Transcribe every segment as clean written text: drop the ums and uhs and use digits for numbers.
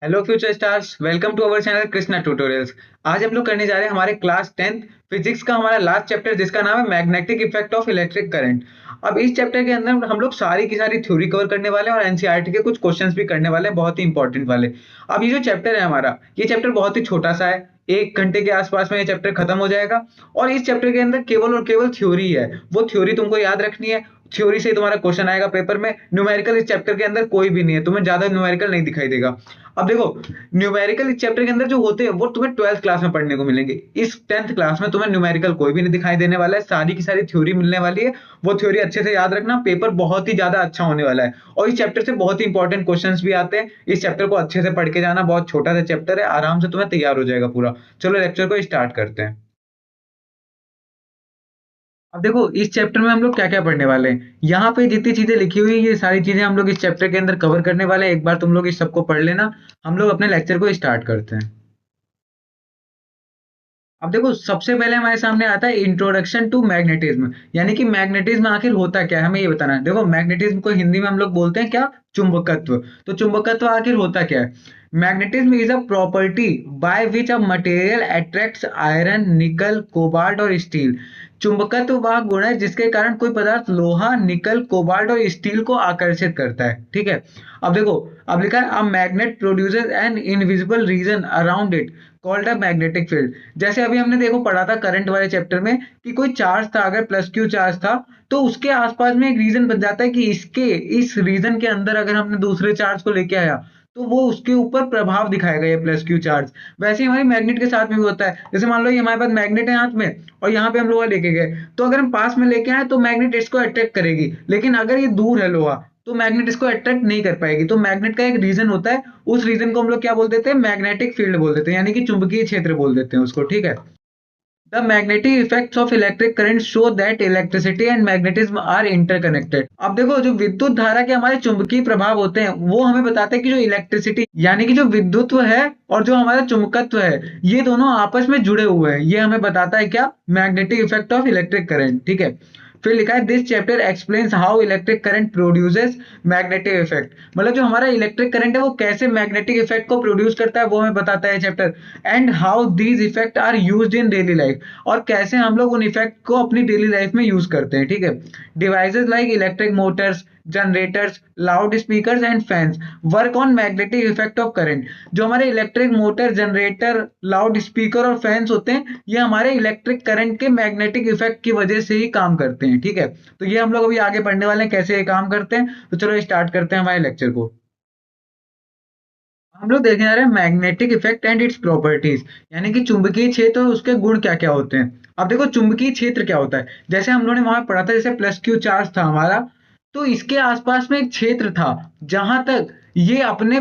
Hello future stars, welcome to our channel Krishna tutorials. आज हम लोग करने जा रहे हैं हमारे क्लास 10th फिजिक्स का हमारा लास्ट चैप्टर, जिसका नाम है magnetic effect of electric current. अब इस चैप्टर के अंदर हम लोग सारी की सारी थ्योरी कवर करने वाले हैं और एनसीईआरटी के कुछ क्वेश्चंस भी करने वाले हैं, बहुत ही इंपॉर्टेंट वाले। अब ये जो चैप्टर है हमारा, ये चैप्टर बहुत ही छोटा सा है। 1 घंटे के आसपास में ये चैप्टर खत्म हो जाएगा। और इस चैप्टर के अंदर केवल और केवल थ्योरी है, वो थ्योरी तुमको याद रखनी है। थ्योरी से ही तुम्हारा क्वेश्चन आएगा पेपर में। न्यूमेरिकल इस चैप्टर के अंदर कोई भी नहीं है, तुम्हें ज्यादा न्यूमेरिकल नहीं दिखाई देगा। अब देखो, न्यूमेरिकल इस चैप्टर के अंदर जो होते हैं वो तुम्हें 12th क्लास में पढ़ने को मिलेंगे। इस 10th क्लास में तुम्हें न्यूमेरिकल कोई भी नहीं दिखाई देने वाला है, सारी की सारी थ्योरी मिलने वाली है। वो थ्योरी अच्छे से याद रखना, पेपर बहुत ही ज्यादा अच्छा होने वाला है। और इस चैप्टर से बहुत ही इंपॉर्टेंट क्वेश्चंस भी आते हैं। इस चैप्टर को अच्छे से पढ़ के जाना, बहुत छोटा सा चैप्टर है, आराम से तुम्हें तैयार हो जाएगा पूरा। चलो लेक्चर को स्टार्ट करते हैं। अब देखो, इस चैप्टर में हम लोग क्या क्या पढ़ने वाले हैं। यहाँ पे जितनी चीजें लिखी हुई है, ये सारी चीजें हम लोग इस चैप्टर के अंदर कवर करने वाले हैं। एक बार तुम लोग इस सबको पढ़ लेना। हम लोग अपने लेक्चर को स्टार्ट करते हैं। अब देखो, सबसे पहले हमारे सामने आता है इंट्रोडक्शन टू मैग्नेटिज्म, यानी कि मैग्नेटिज्म आखिर होता क्या है, हमें ये बताना है। देखो, मैग्नेटिज्म को हिंदी में हम लोग बोलते हैं क्या, चुंबकत्व। तो चुंबकत्व आखिर होता क्या है। Magnetism is a property by which a material attracts iron, निकल, कोबाल्ट और स्टील। चुंबकत्व वह गुण है जिसके कारण कोई पदार्थ लोहा, निकल, कोबाल्ट और स्टील को आकर्षित करता है। ठीक है। अब देखो, अब लिखा है a magnet produces an invisible region around it called a magnetic field. जैसे अभी हमने देखो पढ़ा था करंट वाले चैप्टर में कि कोई चार्ज था, अगर प्लस क्यू चार्ज था, तो उसके आसपास में एक रीजन बन जाता है कि इसके इस रीजन के अंदर अगर हमने दूसरे चार्ज को लेके आया तो वो उसके ऊपर प्रभाव दिखाएगा, ये प्लस क्यू चार्ज। वैसे ही हमारी मैग्नेट के साथ में भी होता है। जैसे मान लो ये हमारे पास मैग्नेट है हाथ में, और यहाँ पे हम लोहा लेके गए, तो अगर हम पास में लेके आए तो मैग्नेट इसको अट्रैक्ट करेगी, लेकिन अगर ये दूर है लोहा, तो मैग्नेट इसको अट्रैक्ट नहीं कर पाएगी। तो मैग्नेट का एक रीजन होता है, उस रीजन को हम लोग क्या बोल देते हैं, मैग्नेटिक फील्ड बोल देते हैं, यानी कि चुंबकीय क्षेत्र बोल देते हैं उसको। ठीक है। The magnetic effects of electric current show that electricity and magnetism are interconnected. अब देखो, जो विद्युत धारा के हमारे चुंबकीय प्रभाव होते हैं, वो हमें बताते हैं कि जो इलेक्ट्रिसिटी यानी कि जो विद्युत्व है और जो हमारा चुंबकत्व है, ये दोनों आपस में जुड़े हुए हैं। ये हमें बताता है क्या, magnetic effect of electric current. ठीक है। फिर लिखा है this chapter explains how electric current produces magnetic effect. मतलब जो हमारा इलेक्ट्रिक करंट है वो कैसे मैग्नेटिक इफेक्ट को प्रोड्यूस करता है, वो हमें बताता है chapter. And how these effect are used in daily life, और कैसे हम लोग उन इफेक्ट को अपनी डेली लाइफ में यूज करते हैं। ठीक है। Devices like electric Motors, generators, loud speakers and fans work on magnetic effect of current. जो हमारे electric motor, generator, loud speaker और फैंस होते हैं, ये हमारे इलेक्ट्रिक करंट के मैग्नेटिक इफेक्ट की वजह से ही काम करते हैं। ठीक है। तो ये हम लोग अभी आगे पढ़ने वाले हैं कैसे ये काम करते हैं। तो चलो स्टार्ट करते हैं हमारे लेक्चर को। हम लोग देखने जा रहे हैं magnetic effect and its properties, यानी कि चुंबकीय क्षेत्र और उसके गुण क्या क्या होते हैं। अब देखो, चुंबकीय क्षेत्र क्या होता है, जैसे हम लोगों ने वहां पढ़ा था, जैसे प्लस क्यू चार्ज था हमारा, तो इसके आसपास में एक क्षेत्र था जहां तक ये अपने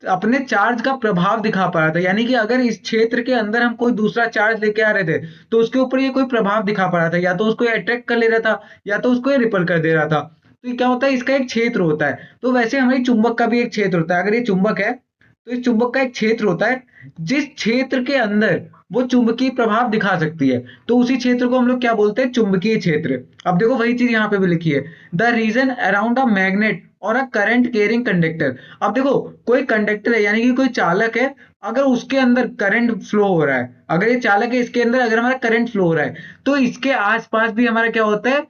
अपने चार्ज का प्रभाव दिखा पा रहा था। यानी कि अगर इस क्षेत्र के अंदर हम कोई दूसरा चार्ज लेके आ रहे थे, तो उसके ऊपर ये कोई प्रभाव दिखा पा रहा था, या तो उसको अट्रैक्ट कर ले रहा था, या तो उसको रिपल कर दे रहा था। तो ये क्या होता है, इसका एक क्षेत्र होता है। तो वैसे हमारी चुंबक का भी एक क्षेत्र होता है। अगर ये चुंबक है, तो इस चुंबक का एक क्षेत्र होता है, जिस क्षेत्र के अंदर वो चुंबकीय प्रभाव दिखा सकती है, तो उसी क्षेत्र को हम लोग क्या बोलते हैं, चुंबकीय क्षेत्र। अब देखो, वही चीज यहाँ पे भी लिखी है, the reason around a magnet और अ करंट कैरिंग कंडक्टर। अब देखो, कोई कंडक्टर है यानी कि कोई चालक है, अगर उसके अंदर करंट फ्लो हो रहा है, अगर ये चालक है, इसके अंदर अगर हमारा करंट फ्लो हो रहा है, तो इसके आसपास भी हमारा क्या होता है,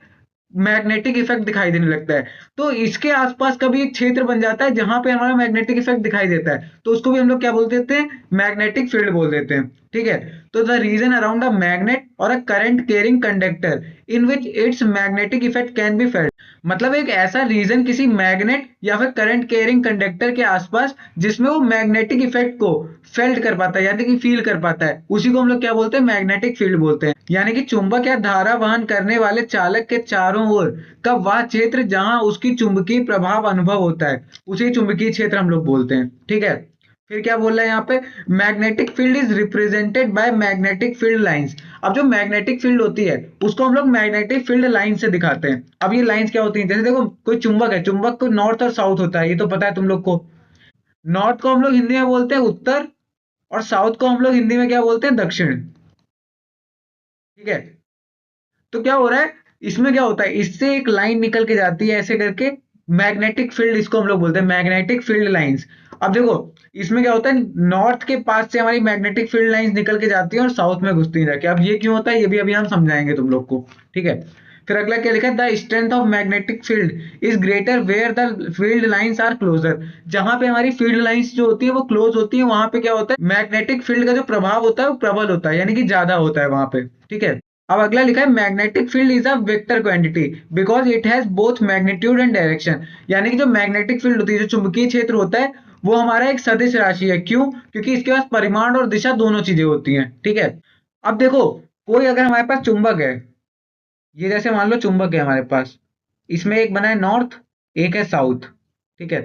मैग्नेटिक इफेक्ट दिखाई देने लगता है। तो इसके आसपास का भी एक क्षेत्र बन जाता है जहां पे हमारा मैग्नेटिक इफेक्ट दिखाई देता है, तो उसको भी हम लोग क्या बोल देते हैं, मैग्नेटिक फील्ड बोल देते हैं। ठीक है। तो the reason around a magnet और a current carrying conductor in which its magnetic effect can be felt. मतलब एक ऐसा रीजन किसी मैग्नेट या फिर करंट कैरिंग कंडक्टर के आसपास जिसमें वो मैग्नेटिक इफेक्ट को फेल्ट कर पाता है, यानी कि फील कर पाता है, उसी को हम लोग क्या बोलते हैं, मैग्नेटिक फील्ड बोलते हैं। यानी कि चुंबक या धारा वहन करने वाले चालक के चारों ओर का वह क्षेत्र जहां उसकी चुंबकीय प्रभाव अनुभव होता है, उसे चुंबकीय क्षेत्र हम लोग बोलते हैं। ठीक है। फिर क्या बोल रहा है यहाँ पे, magnetic field is represented by magnetic field lines. अब जो मैग्नेटिक फील्ड होती है उसको हम लोग मैग्नेटिक फील्ड लाइन से दिखाते हैं। अब ये लाइंस क्या होती हैं, जैसे देखो कोई चुंबक है, चुंबक को नॉर्थ और साउथ होता है, ये तो पता है तुम लोग को। नॉर्थ को हम लोग हिंदी में बोलते हैं उत्तर, और साउथ को हम लोग हिंदी में क्या बोलते हैं, दक्षिण। ठीक है। तो क्या हो रहा है, इसमें क्या होता है, इससे एक लाइन निकल के जाती है ऐसे करके, मैग्नेटिक फील्ड इसको हम लोग बोलते हैं, मैग्नेटिक फील्ड लाइंस। अब देखो इसमें क्या होता है, नॉर्थ के पास से हमारी मैग्नेटिक फील्ड लाइंस निकल के जाती है और साउथ में घुसती हैं जाके। अब ये क्यों होता है ये भी अभी हम समझाएंगे तुम लोग को, ठीक है। फिर अगला क्या लिखा है, the strength of magnetic field is greater where the field lines are closer. जहां पे हमारी फील्ड लाइंस जो होती है वो क्लोज होती है, वहां पे क्या होता है, मैग्नेटिक फील्ड का जो प्रभाव होता है वो प्रबल होता है, यानी कि ज्यादा होता है वहां पे, ठीक है। अब अगला लिखा है, magnetic field is a vector quantity because it has both magnitude and direction. यानी कि जो मैग्नेटिक फील्ड होती है, जो चुंबकीय क्षेत्र होता है, वो हमारा एक सदिश राशि है। क्यों? क्योंकि इसके पास परिमाण और दिशा दोनों चीजें होती हैं, ठीक है। अब देखो कोई अगर हमारे पास चुंबक है, ये जैसे मान लो चुंबक है हमारे पास, इसमें एक बना है नॉर्थ, एक है साउथ, ठीक है।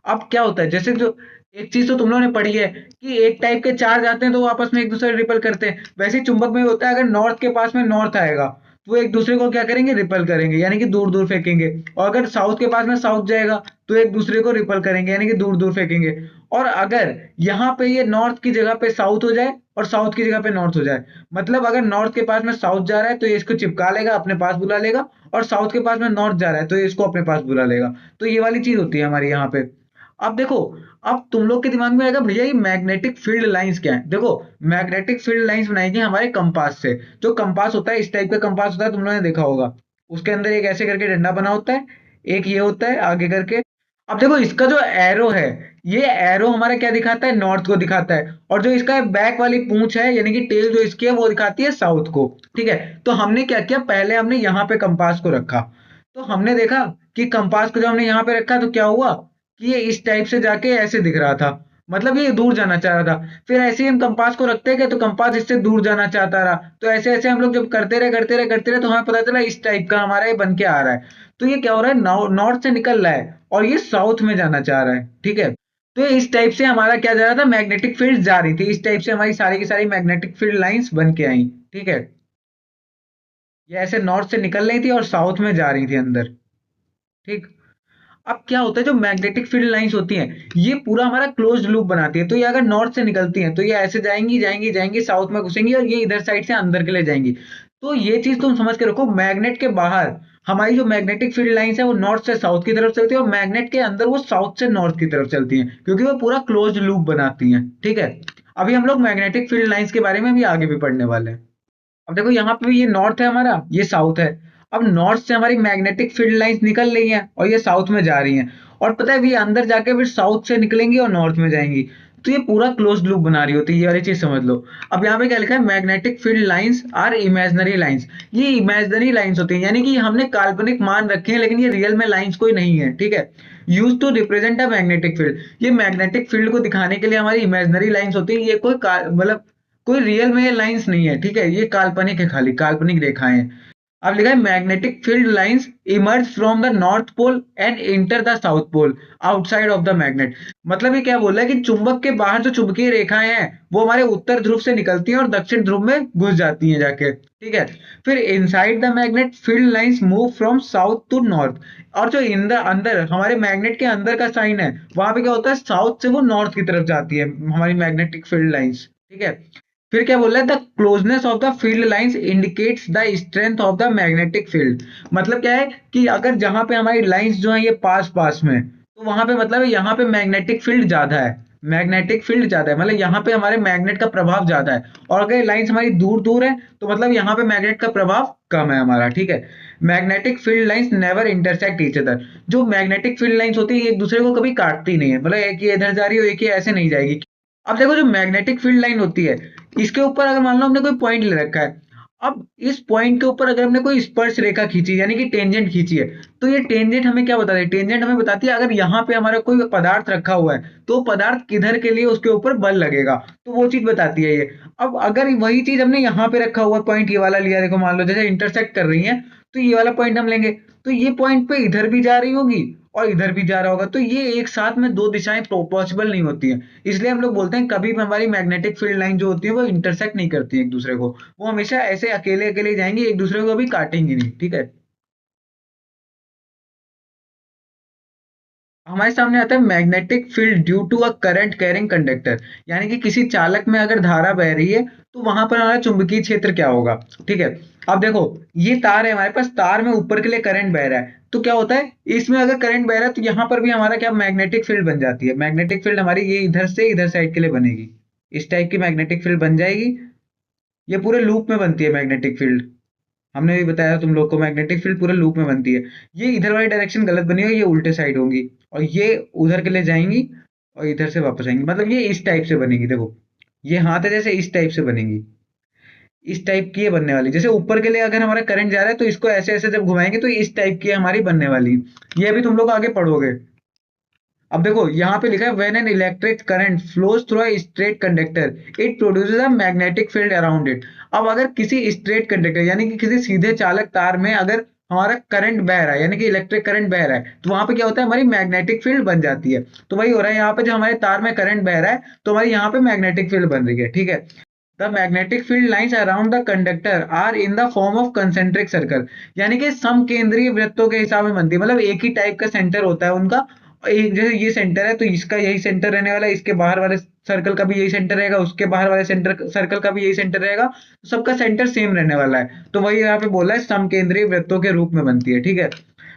अब क्या होता है, जैसे जो एक चीज तो तुम लोगों ने पढ़ी है कि एक टाइप के चार्ज आते हैं तो वो आपस में एक दूसरे रिपल करते हैं, वैसे ही चुंबक में होता है, अगर नॉर्थ के पास में नॉर्थ आएगा तो वो एक दूसरे को क्या करेंगे, रिपल करेंगे, यानी कि दूर दूर फेंकेंगे। और अगर साउथ के पास में साउथ जाएगा तो एक दूसरे को रिपल करेंगे, यानी कि दूर दूर फेंकेंगे। और अगर यहाँ पे ये नॉर्थ की जगह पे साउथ हो जाए और साउथ की जगह पे नॉर्थ हो जाए, मतलब अगर नॉर्थ के पास में साउथ जा रहा है तो ये इसको चिपका लेगा, अपने पास बुला लेगा, और साउथ के पास में नॉर्थ जा रहा है तो ये इसको अपने पास बुला लेगा। तो ये वाली चीज होती है हमारी यहाँ पे। अब देखो, अब तुम लोग के दिमाग में आएगा भैया ये मैग्नेटिक फील्ड लाइंस क्या है। देखो मैग्नेटिक फील्ड लाइंस बनाएंगे हमारे कंपास से। जो कंपास होता है इस टाइप का कंपास होता है, तुम लोगों ने देखा होगा, उसके अंदर एक ऐसे करके डंडा बना होता है, एक ये होता है आगे करके। अब देखो इसका जो एरो है, ये एरो हमारा क्या दिखाता है, नॉर्थ को दिखाता है, और जो इसका बैक वाली पूंछ है यानी कि टेल जो इसकी है वो दिखाती है साउथ को, ठीक है। तो हमने क्या किया, पहले हमने यहाँ पे कंपास को रखा, तो हमने देखा कि कंपास को जब हमने यहाँ पे रखा तो क्या हुआ कि ये इस टाइप से जाके ऐसे दिख रहा था, मतलब ये दूर जाना चाह रहा था। फिर ऐसे ही हम कंपास को रखते गए तो कंपास इससे दूर जाना चाहता रहा, तो ऐसे ऐसे हम लोग जब करते रहे तो हमें पता चला इस टाइप का हमारा ये बन के आ रहा है। तो ये क्या हो रहा है, नॉर्थ से निकल रहा है और ये साउथ में जाना चाह रहा है, ठीक है। तो ये इस टाइप से हमारा क्या जा रहा था, मैग्नेटिक फील्ड जा रही थी, इस टाइप से हमारी सारी की सारी मैग्नेटिक फील्ड लाइंस बन के आई, ठीक है। ये ऐसे नॉर्थ से निकल रही थी और साउथ में जा रही थी अंदर, ठीक। अब क्या होता है, जो मैग्नेटिक फील्ड लाइंस होती हैं ये पूरा हमारा क्लोज्ड लूप बनाती है। तो ये अगर नॉर्थ से निकलती हैं तो ये ऐसे जाएंगी जाएंगी जाएंगी साउथ में घुसेंगी और ये इधर साइड से अंदर के लिए जाएंगी। तो ये चीज तुम समझ के रखो, मैग्नेट के बाहर हमारी जो मैग्नेटिक फील्ड लाइंस है वो नॉर्थ से साउथ की तरफ चलती है, और मैग्नेट के अंदर वो साउथ से नॉर्थ की तरफ चलती हैं, क्योंकि वो पूरा क्लोज्ड लूप बनाती हैं, ठीक है। अभी हम लोग मैग्नेटिक फील्ड लाइंस के बारे में भी आगे भी पढ़ने वाले हैं। अब देखो यहाँ पे ये नॉर्थ है हमारा, ये साउथ है। अब नॉर्थ से हमारी मैग्नेटिक फील्ड लाइंस निकल रही हैं और ये साउथ में जा रही हैं, और पता है ये अंदर जाके फिर साउथ से निकलेंगी और नॉर्थ में जाएंगी। तो ये पूरा क्लोज्ड लूप बना रही होती है, ये वाली चीज समझ लो। अब यहाँ पे क्या लिखा है, magnetic field lines are imaginary lines. ये इमेजिनरी लाइंस होती हैं, यानी कि हमने काल्पनिक मान रखे हैं, लेकिन ये रियल में लाइंस कोई नहीं है, ठीक है। Use to represent a magnetic field, ये मैग्नेटिक फील्ड को दिखाने के लिए हमारी इमेजिनरी लाइंस होती है। ये कोई मतलब कोई रियल में लाइंस नहीं है, ठीक है, ये काल्पनिक है, खाली काल्पनिक रेखाएं हैं। अब लिखा है, magnetic field lines emerge from the north pole and enter the south pole outside of the magnet. मतलब ये क्या बोल रहा है कि चुंबक के बाहर जो चुंबकीय रेखाएं हैं वो हमारे उत्तर ध्रुव से निकलती हैं और दक्षिण ध्रुव में घुस जाती हैं जाके, ठीक है। फिर inside the magnet field lines move from south to north. और जो अंदर अंदर हमारे मैग्नेट के अंदर का साइन है वहां पे क्या होता है, साउथ से वो नॉर्थ की तरफ जाती है हमारी मैग्नेटिक फील्ड लाइंस, ठीक है। फिर क्या बोल रहा है, the closeness of the field lines indicates the strength of the magnetic field. मतलब क्या है कि अगर जहां पे हमारी लाइंस जो है ये पास पास में, तो वहां पे मतलब यहाँ पे मैग्नेटिक फील्ड ज्यादा है, मैग्नेटिक फील्ड ज्यादा है, मतलब यहाँ पे हमारे मैग्नेट का प्रभाव ज्यादा है। और अगर लाइंस हमारी दूर दूर है तो मतलब यहाँ पे मैग्नेट का प्रभाव कम है हमारा, ठीक है। Magnetic field lines never intersect each other. जो मैग्नेटिक फील्ड लाइंस होती है एक दूसरे को कभी काटती नहीं है, मतलब एक ही इधर जा रही हो एक ही ऐसे नहीं जाएगी। अब देखो जो मैग्नेटिक फील्ड लाइन होती है इसके ऊपर अगर मान लो हमने कोई पॉइंट ले रखा है, अब इस पॉइंट के ऊपर अगर हमने कोई स्पर्श रेखा खींची यानी कि टेंजेंट खींची है, तो ये टेंजेंट हमें क्या बताती है, टेंजेंट हमें बताती है अगर यहाँ पे हमारा कोई पदार्थ रखा हुआ है तो पदार्थ किधर के लिए उसके ऊपर बल लगेगा, तो वो चीज बताती है ये। अब अगर वही चीज हमने यहाँ पे रखा हुआ पॉइंट ये वाला लिया, देखो मान लो जैसे इंटरसेक्ट कर रही है, तो ये वाला पॉइंट हम लेंगे, तो ये पॉइंट पे इधर भी जा रही होगी और इधर भी जा रहा होगा, तो ये एक साथ में दो दिशाएं पॉसिबल नहीं होती हैं। इसलिए हम लोग बोलते हैं कभी भी हमारी मैग्नेटिक फील्ड लाइन जो होती है वो इंटरसेक्ट नहीं करती है एक दूसरे को, वो हमेशा ऐसे अकेले अकेले जाएंगी, एक दूसरे को कभी काटेंगी नहीं, ठीक है। हमारे सामने आता है magnetic field due to a current carrying conductor. यानी कि किसी चालक में अगर धारा बह रही है तो वहां पर हमारा चुंबकीय क्षेत्र क्या होगा। ठीक है, अब देखो ये तार है हमारे पास, तार में ऊपर के लिए करंट बह रहा है, तो क्या होता है इसमें अगर करंट बह रहा है तो यहाँ पर भी हमारा क्या मैग्नेटिक फील्ड बन जाती है। मैग्नेटिक फील्ड हमारी ये इधर से इधर साइड के लिए बनेगी, इस टाइप की मैग्नेटिक फील्ड बन जाएगी। ये पूरे लूप में बनती है मैग्नेटिक फील्ड, हमने भी बताया तुम लोग को मैग्नेटिक फील्ड पूरे लूप में बनती है। ये इधर वाली डायरेक्शन गलत बनी हुई, ये उल्टे साइड होंगी और ये उधर के लिए जाएंगी और इधर से वापस आएंगी, मतलब ये इस टाइप से बनेगी। देखो ये हाथ है जैसे इस टाइप से बनेगी, इस टाइप की ये बनने वाली। जैसे ऊपर के लिए अगर हमारा करंट जा रहा है तो इसको ऐसे ऐसे जब घुमाएंगे तो इस टाइप की हमारी बनने वाली। ये भी तुम लोग आगे पढ़ोगे। अब देखो यहाँ पे लिखा है when an electric current flows through a straight conductor it produces a magnetic field around it. अब अगर किसी स्ट्रेट कंडक्टर यानी कि किसी सीधे चालक तार में अगर हमारा करंट बह रहा है यानी कि इलेक्ट्रिक करंट बह रहा है तो वहां पे क्या होता है हमारी मैग्नेटिक फील्ड बन जाती है। तो वही हो रहा है यहाँ पे, जब हमारे तार में करंट बह रहा है तो हमारी यहाँ पे मैग्नेटिक फील्ड बन रही है। ठीक है, the magnetic field lines around the conductor are in the form of concentric circle, यानी कि समकेंद्रीय वृत्तों के हिसाब में बनती है, मतलब एक ही टाइप का सेंटर होता है उनका। एक जैसे ये सेंटर है तो इसका यही सेंटर रहने वाला है, इसके बाहर वाले सर्कल का भी यही सेंटर रहेगा, उसके बाहर वाले सेंटर सर्कल का भी यही सेंटर रहेगा, तो सबका सेंटर सेम रहने वाला है। तो वही यहाँ पे बोला है समकेंद्रीय वृत्तों के रूप में बनती है। ठीक है,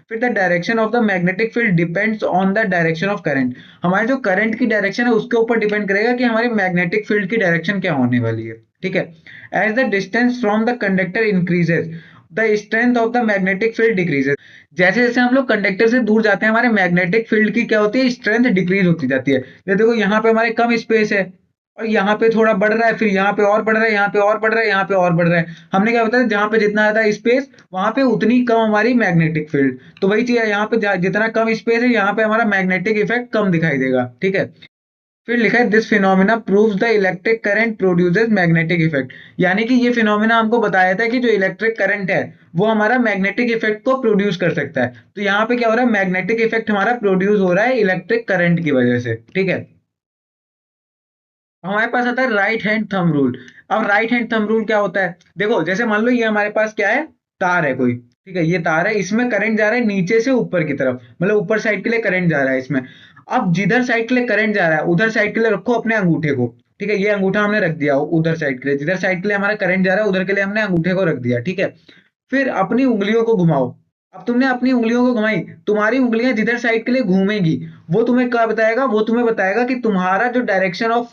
फिर the direction of the magnetic field depends on the direction of current. हमारे जो करंट की डायरेक्शन है उसके ऊपर डिपेंड करेगा कि हमारी मैग्नेटिक फील्ड की डायरेक्शन क्या होने वाली है। ठीक है, as the distance from the conductor increases the strength of the magnetic field decreases. जैसे जैसे हम लोग कंडक्टर से दूर जाते हैं हमारे मैग्नेटिक फील्ड की क्या होती है, स्ट्रेंथ डिक्रीज होती जाती है। ये देखो यहाँ पे हमारे कम स्पेस है और यहाँ पे थोड़ा बढ़ रहा है, फिर यहाँ पे और बढ़ रहा है, यहाँ पे और बढ़ रहा है, यहाँ पे और बढ़ रहा है। हमने क्या बताया, जहाँ पे जितना ज्यादा स्पेस वहां पे उतनी कम हमारी मैग्नेटिक फील्ड। तो वही चीज है, यहाँ पे जितना कम स्पेस है यहाँ पे हमारा मैग्नेटिक इफेक्ट कम दिखाई देगा। ठीक है, फिर लिखा है this phenomena proves the electric current produces magnetic effect, यानी कि ये फिनोमिना हमको बताया था कि जो इलेक्ट्रिक करंट है वो हमारा मैग्नेटिक इफेक्ट को प्रोड्यूस कर सकता है। तो यहाँ पे क्या हो रहा है, मैग्नेटिक इफेक्ट हमारा प्रोड्यूस हो रहा है इलेक्ट्रिक करंट की वजह से। ठीक है, हमारे पास आता है राइट हैंड थंब रूल। अब राइट हैंड थंब रूल क्या होता है, देखो जैसे मान लो ये हमारे पास क्या है, तार है कोई। ठीक है, ये तार है, इसमें करंट जा रहा है नीचे से ऊपर की तरफ, मतलब ऊपर साइड के लिए करंट जा रहा है इसमें। अब जिधर साइड के लिए करंट जा रहा है उधर साइड के लिए रखो अपने अंगूठे को। ठीक है, ये अंगूठा हमने रख दिया उधर साइड के लिए, जिधर साइड के लिए हमारा करंट जा रहा है उधर के लिए हमने अंगूठे को रख दिया। ठीक है, फिर अपनी उंगलियों को घुमाओ। अब तुमने अपनी उंगलियों को घुमाई, तुम्हारी उंगलियां जिधर साइड के लिए घूमेंगी वो तुम्हें क्या बताएगा, वो तुम्हें बताएगा कि तुम्हारा जो डायरेक्शन ऑफ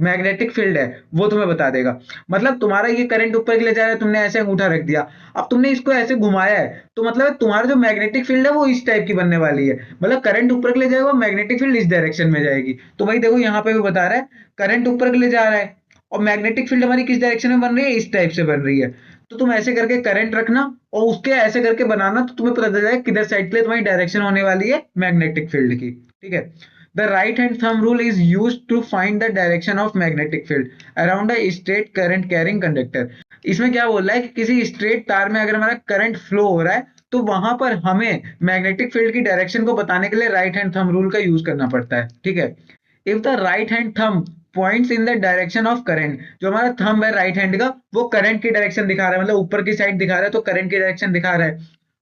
मैग्नेटिक फील्ड है वो तुम्हें बता देगा। मतलब तुम्हारा ये करंट ऊपर के लिए जा रहा है, तुमने ऐसे अंगूठा रख दिया, अब तुमने इसको ऐसे घुमाया है तो मतलब तुम्हारा जो मैग्नेटिक फील्ड है वो इस टाइप की बनने वाली है। मतलब करंट ऊपर के लिए जाएगा, मैग्नेटिक फील्ड इस डायरेक्शन में जाएगी। तो भाई देखो यहाँ पे भी बता रहा है करंट ऊपर के लिए जा रहा है और मैग्नेटिक फील्ड हमारी किस डायरेक्शन में बन रही है, इस टाइप से बन रही है। तो तुम ऐसे करके करंट रखना और उसके ऐसे करके बनाना, तो तुम्हें पता चल जाएगा किधर साइड के लिए तुम्हारी डायरेक्शन होने वाली है मैग्नेटिक फील्ड की। ठीक है, the right hand thumb rule is used to find the direction of magnetic field around a straight current carrying conductor. इसमें क्या बोल रहा है कि किसी स्ट्रेट तार में अगर हमारा करंट फ्लो हो रहा है तो वहां पर हमें मैग्नेटिक फील्ड की डायरेक्शन को बताने के लिए राइट हैंड थंब रूल का यूज करना पड़ता है। ठीक है, if the right hand thumb points in the direction of current, जो हमारा थंब है राइट हैंड का वो करंट की डायरेक्शन दिखा रहा है, मतलब ऊपर की साइड दिखा रहा है तो करंट की डायरेक्शन दिखा रहा है।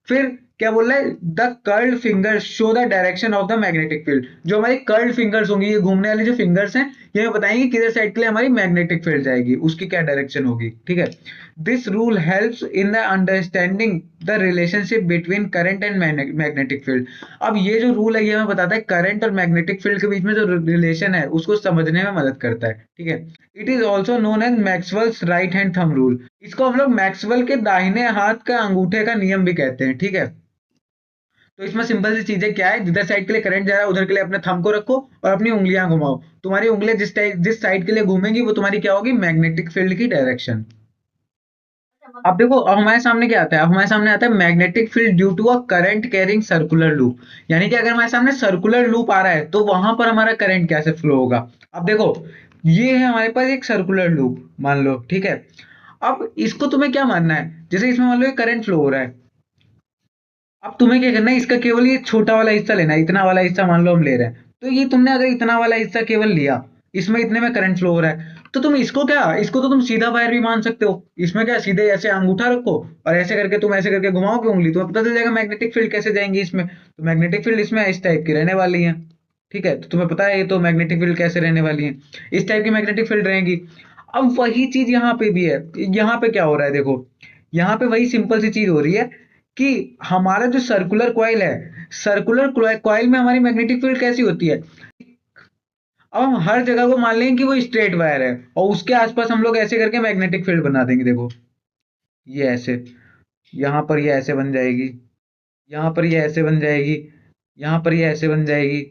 फिर क्या बोल रहा है, the curled fingers show the direction of the magnetic field. जो हमारी कर्ल्ड फिंगर्स होंगी, ये घूमने वाली जो फिंगर्स हैं, ये हमें बताएंगे किधर साइड के लिए हमारी मैग्नेटिक फील्ड जाएगी, उसकी क्या डायरेक्शन होगी। ठीक है, this rule helps in the understanding the relationship between current and magnetic field. अब ये जो रूल है ये हमें बताता है करंट और मैग्नेटिक फील्ड के बीच में जो रिलेशन है उसको समझने में मदद करता है। ठीक है, it is also known as Maxwell's right hand thumb rule. इसको हम लोग मैक्सवेल के दाहिने हाथ का अंगूठे का नियम भी कहते हैं। ठीक है, तो इसमें सिंपल सी चीजें क्या है, जिधर साइड के लिए करंट जा रहा है उधर के लिए अपने थंब को रखो और अपनी उंगलियां घुमाओ। तुम्हारी उंगलियां जिस साइड के लिए घूमेंगी वो तुम्हारी क्या होगी, मैग्नेटिक फील्ड की डायरेक्शन। अब देखो अब हमारे सामने क्या आता है, अब हमारे सामने आता है magnetic field due to a current carrying circular loop. यानी कि अगर हमारे सामने सर्कुलर लूप आ रहा है तो वहां पर हमारा करंट कैसे फ्लो होगा। अब देखो ये है हमारे पास एक सर्कुलर लूप मान लो। ठीक है, अब इसको तुम्हें क्या मानना है, जैसे इसमें मान लो करंट फ्लो हो रहा है, अब तुम्हें क्या करना है, इसका केवल ये छोटा वाला हिस्सा लेना है, इतना वाला हिस्सा मान लो हम ले रहे हैं, तो ये तुमने अगर इतना वाला हिस्सा केवल लिया, इसमें इतने में करंट फ्लो हो रहा है, तो तुम इसको क्या, इसको तो तुम सीधा वायर भी मान सकते हो। इसमें क्या सीधे ऐसे अंगूठा रखो और ऐसे करके तुम ऐसे करके घुमाओगे उंगली, तुम्हें पता चल जाएगा मैग्नेटिक फील्ड कैसे जाएंगी इसमें। तो मैग्नेटिक फील्ड इसमें इस टाइप की रहने वाली है। ठीक है, तो तुम्हें पता है ये तो मैग्नेटिक फील्ड कैसे रहने वाली है, इस टाइप की मैग्नेटिक फील्ड रहेगी। अब वही चीज यहाँ पे भी है। यहाँ पे क्या हो रहा है देखो, यहाँ पे वही सिंपल सी चीज हो रही है कि हमारा जो सर्कुलर कॉइल है, सर्कुलर कॉइल में हमारी मैग्नेटिक फील्ड कैसी होती है। अब हम हर जगह को मान लेंगे कि वो स्ट्रेट वायर है और उसके आसपास हम लोग ऐसे करके मैग्नेटिक फील्ड बना देंगे। देखो ये ऐसे, यहाँ पर ये ऐसे बन जाएगी, यहाँ पर ये ऐसे बन जाएगी, यहाँ पर ये ऐसे बन जाएगी,